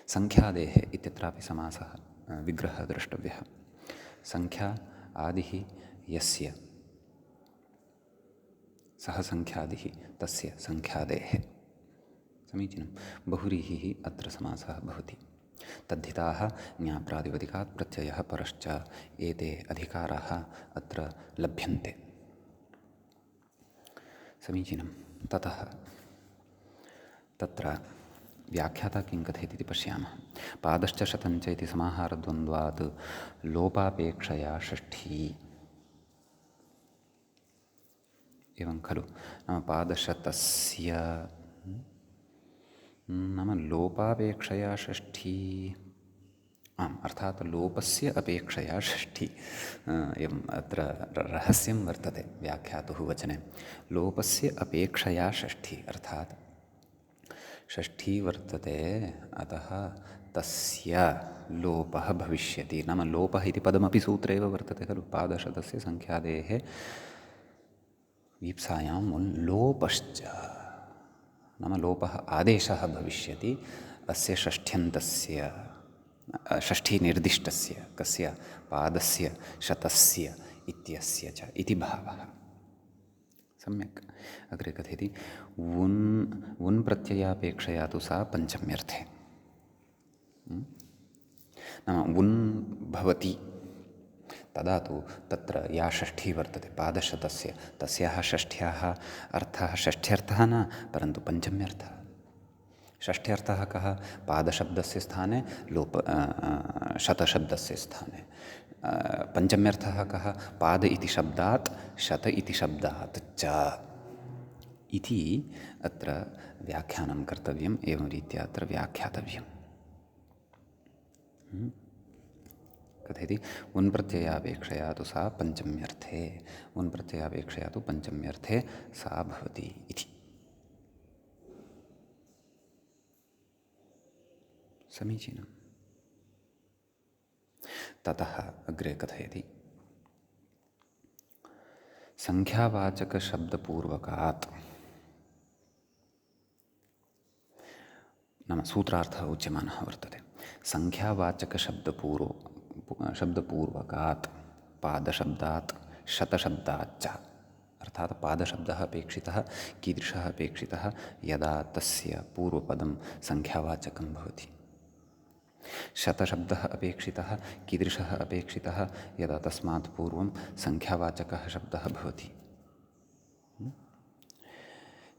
सङ्ख्यादेः इत्यत्रापि समासः विग्रहः द्रष्टव्यः। सङ्ख्या आदिः यस्य सः सङ्ख्यादिः तस्य सङ्ख्यादेः। समीचीनं। बहुव्रीहिः अत्र समासः भवति। तद्धिताः ज्ञाप्रातिपदिकात् प्रत्ययः परश्च, एते अधिकाराः अत्र लभ्यन्ते। समीचीनं। ततः तत्र व्याख्याता किं कथयति इति पश्यामः। पादश्च शतञ्च इति समाहारद्वन्द्वात् लोपापेक्षया षष्ठी, एवं खलु। नाम पादशतस्य नाम लोपापेक्षया षष्ठी, आम्, अर्थात् लोपस्य अपेक्षया षष्ठी। एवम् अत्र रहस्यं वर्तते व्याख्यातुः वचने। लोपस्य अपेक्षया षष्ठी अर्थात् षष्ठी वर्तते, अतः तस्य लोपः भविष्यति। नाम लोपः इति पदमपि सूत्रे एव वर्तते खलु। पादशतस्य सङ्ख्यादेः वीप्सायां लोपश्च, नाम लोपः आदेशः भविष्यति अस्य षष्ठ्यन्तस्य, षष्ठीनिर्दिष्टस्य, कस्य, पादस्य शतस्य इत्यस्य च इति भावः। सम्यक्। अग्रे कथयति वुन् प्रत्ययापेक्षया तु सा पञ्चम्यर्थे। नाम वुन् भवति तदा तु तत्र या षष्ठी वर्तते पादशतस्य, तस्याः षष्ठ्याः अर्थः षष्ठ्यर्थः न, परन्तु पञ्चम्यर्थः। षष्ठ्यर्थः कः? पादशब्दस्य स्थाने शतशब्दस्य स्थाने। पञ्चम्यर्थः कः? पाद इति शब्दात् शत इति शब्दात् च इति अत्र व्याख्यानं कर्तव्यम्। एवं रीत्या अत्र व्याख्यातव्यम्। कथयति वुन् प्रत्ययापेक्षया तु सा पञ्चम्यर्थे, वुन् प्रत्ययापेक्षया तु पञ्चम्यर्थे सा भवति इति। समीचीनम्। ततः अग्रे कथयति सङ्ख्यावाचकशब्दपूर्वकात्, नाम सूत्रार्थः उच्यमानः वर्तते। शब्दपूर्वकात् पादशब्दात् शतशब्दाच्च, अर्थात् पादशब्दः अपेक्षितः कीदृशः अपेक्षितः? यदा तस्य पूर्वपदं सङ्ख्यावाचकं भवति। शतशब्दः अपेक्षितः कीदृशः अपेक्षितः? यदा तस्मात् पूर्वं सङ्ख्यावाचकः शब्दः भवति।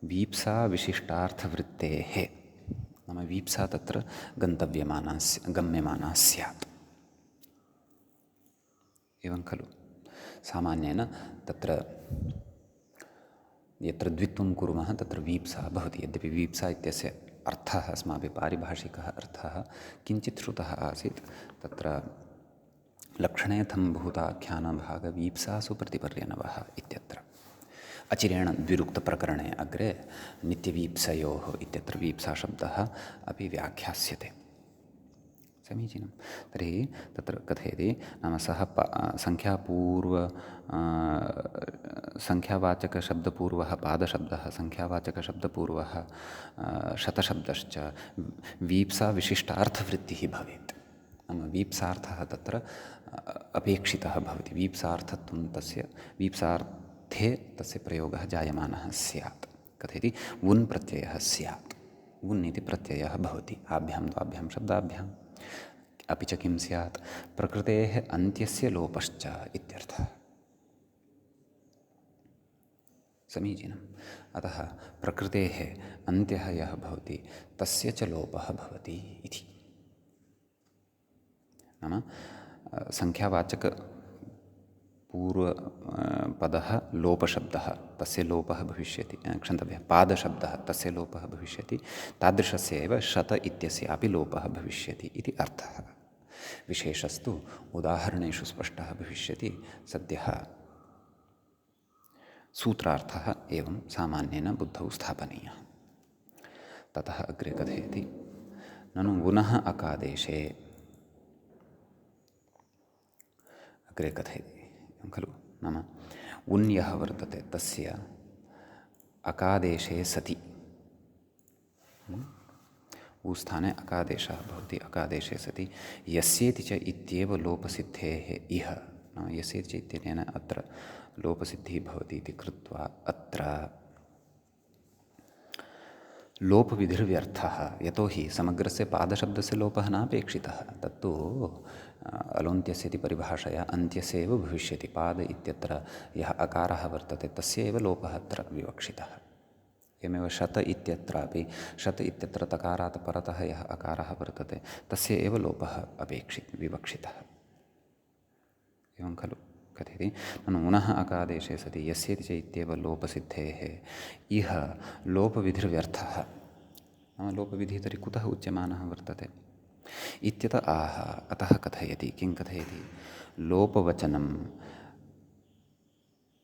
वीप्सा विशिष्टार्थवृत्तेः, नाम वीप्सा तत्र गम्यमाना स्यात्, एवं खलु। सामान्येन तत्र यत्र द्वित्वं कुर्मः तत्र वीप्सा भवति। यद्यपि वीप्सा इत्यस्य अर्थः अस्माभिः पारिभाषिकः अर्थः किञ्चित् श्रुतः आसीत्, तत्र लक्षणेऽथं भूताख्यानभागवीप्सासु प्रतिपर्यनवः इत्यत्र अचिरेण द्विरुक्तप्रकरणे अग्रे नित्यवीप्सयोः इत्यत्र वीप्साशब्दः अपि व्याख्यास्यते। समीचीनं। तर्हि तत्र कथयति नाम सः सङ्ख्यावाचकशब्दपूर्वः पादशब्दः, सङ्ख्यावाचकशब्दपूर्वः शतशब्दश्च वीप्साविशिष्टार्थवृत्तिः भवेत्। नाम वीप्सार्थः तत्र अपेक्षितः भवति। वीप्सार्थत्वं तस्य वीप्सार्थे तस्य प्रयोगः जायमानः स्यात्। कथयति वुन् प्रत्ययः स्यात्। वुन् इति प्रत्ययः भवति आभ्यां द्वाभ्यां शब्दाभ्याम्। अपि च किं स्यात् प्रकृतेः अन्त्यस्य लोपश्च इत्यर्थः। समीचीनम्। अतः प्रकृतेः अन्त्यः यः भवति तस्य च लोपः भवति इति। नाम संख्यावाचकपूर्वपदः लोपशब्दः तस्य लोपः भविष्यति, क्षन्तव्यः पादशब्दः तस्य लोपः भविष्यति, तादृशस्य एव शत इत्यस्यापि लोपः भविष्यति इति अर्थः। विशेषस्तु उदाहरणेषु स्पष्टः भविष्यति। सद्यः सूत्रार्थः एवं सामान्येन बुद्धौ स्थापनीयः। ततः अग्रे कथयति ननु पुनः अकादेशे अग्रे कथयति खलु। नाम उन् यः वर्तते तस्य अकादेशे सति ऊस्थाने अकादेशः भवति। अकादेशे सति यस्येति च इत्येव लोपसिद्धेः इह, नाम यस्येति च इत्यनेन अत्र लोपसिद्धिः भवति इति कृत्वा अत्र लोपविधिर्व्यर्थः। यतोहि समग्रस्य पादशब्दस्य लोपः नापेक्षितः। तत्तु अलोन्त्यस्य इति परिभाषया अन्त्यस्य एव भविष्यति। पाद इत्यत्र यः अकारः वर्तते तस्य एव लोपः अत्र विवक्षितः। एवमेव शत इत्यत्रापि शत इत्यत्र तकारात् परतः यः अकारः वर्तते तस्य एव लोपः विवक्षितः। एवं खलु कथयति ननु पुनः अकादेशे सति यस्येति च इत्येव लोपसिद्धेः इह लोपविधिर्व्यर्थः। नाम लोपविधिः तर्हि कुतः उच्यमानः वर्तते इत्यत आह। अतः कथयति किं कथयति लोपवचनम्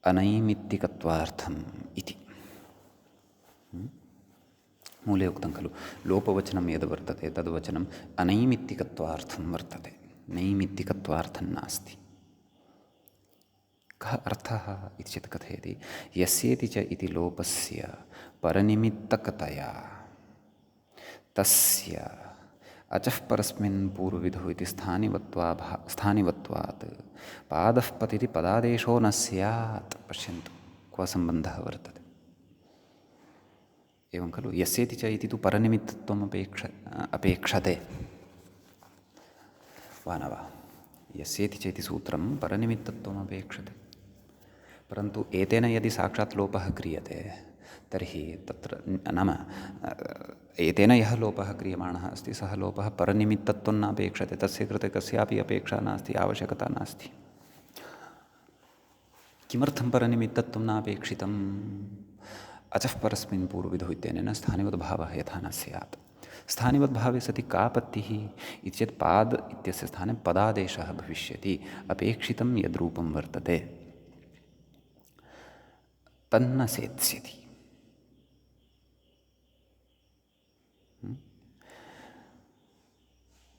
अनैमित्तिकत्वार्थम् इति। मूले उक्तं खलु लोपवचनं यद् वर्तते तद्वचनम् अनैमित्तिकत्वार्थं वर्तते, नैमित्तिकत्वार्थं नास्ति। कः अर्थः इति चेत् कथयति यस्येति च इति लोपस्य परनिमित्तकतया तस्य अचः परस्मिन् पूर्वविधौ इति स्थानिवत्वात् पादः पतिति पदादेशो न स्यात्। पश्यन्तु क्व सम्बन्धः वर्तते। एवं खलु यस्येति च इति तु परनिमित्तत्वम् अपेक्षते वा न वा। यस्येति च इति सूत्रं परनिमित्तत्वम् अपेक्षते। परन्तु एतेन यदि साक्षात् लोपः क्रियते तर्हि तत्र नाम एतेन यः लोपः क्रियमाणः अस्ति सः लोपः परनिमित्तत्वं नापेक्षते। तस्य कृते कस्यापि अपेक्षा नास्ति, आवश्यकता नास्ति। किमर्थं परनिमित्तत्वं नापेक्षितम्? अचः परस्मिन् पूर्वविधौ इत्यनेन स्थानिवद्भावः यथा न स्यात्। स्थानिवद्भावे सति का पत्तिः इति चेत् पाद इत्यस्य स्थाने पदादेशः भविष्यति। अपेक्षितं यद्रूपं वर्तते तन्न सेत्स्यति।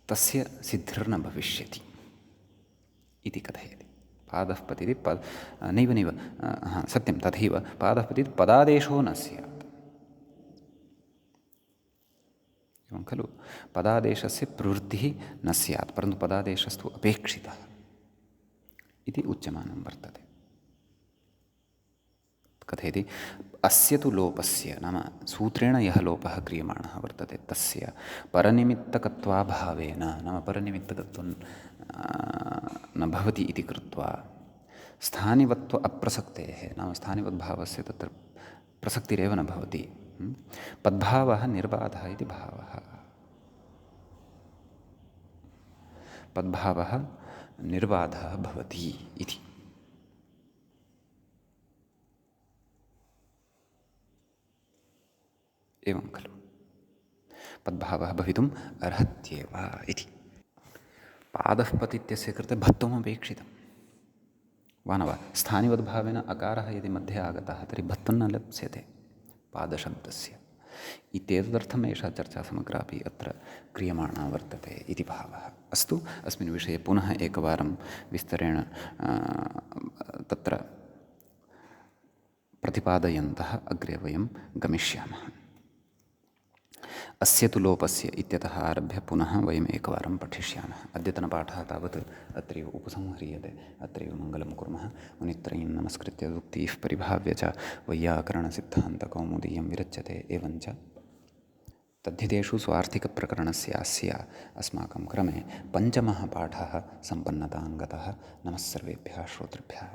तस्य सिद्धिर्न भविष्यति इति कथयति। पादः पतिति नैव सत्यं तथैव पादः पतिति पदादेशो न स्यात्। एवं खलु पदादेशस्य प्रवृत्तिः न स्यात्, परन्तु पदादेशस्तु अपेक्षितः इति उच्यमानं वर्तते। कथयति अस्य तु लोपस्य नाम सूत्रेण यः लोपः क्रियमाणः वर्तते तस्य परनिमित्तकत्वाभावेन नाम परनिमित्तकत्वं न भवति इति कृत्वा स्थानिवत्व अप्रसक्तेः नाम स्थानिवद्भावस्य तत्र प्रसक्तिरेव न भवति। पद्भावः निर्बाधः इति भावः। पद्भावः निर्बाधः भवति इति। एवं खलु पद्भावः भवितुम् अर्हत्येव इति। पादः पत् इत्यस्य कृते भत्वमपेक्षितं वा न वा? स्थानिवद्भावेन अकारः यदि मध्ये आगतः तर्हि भत्वं न लप्स्यते पादशब्दस्य। इत्येतदर्थम् एषा चर्चा समग्रापि अत्र क्रियमाणा वर्तते इति भावः। अस्तु, अस्मिन् विषये पुनः एकवारं विस्तरेण तत्र प्रतिपादयन्तः अग्रे वयं गमिष्यामः। अस्य तु लोपस्य इत्यतः आरभ्य पुनः वयम् एकवारं पठिष्यामः। अद्यतनपाठः तावत् अत्रैव उपसंह्रियते। अत्रैव मङ्गलं कुर्मः। मुनित्रयं नमस्कृत्य उक्तिः परिभाव्य च वैयाकरणसिद्धान्तकौमुदीयं विरच्यते। एवञ्च तद्धितेषु स्वार्थिकप्रकरणस्यास्य अस्माकं क्रमे पञ्चमः पाठः सम्पन्नतां गतः। नमः सर्वेभ्यः श्रोतृभ्यः।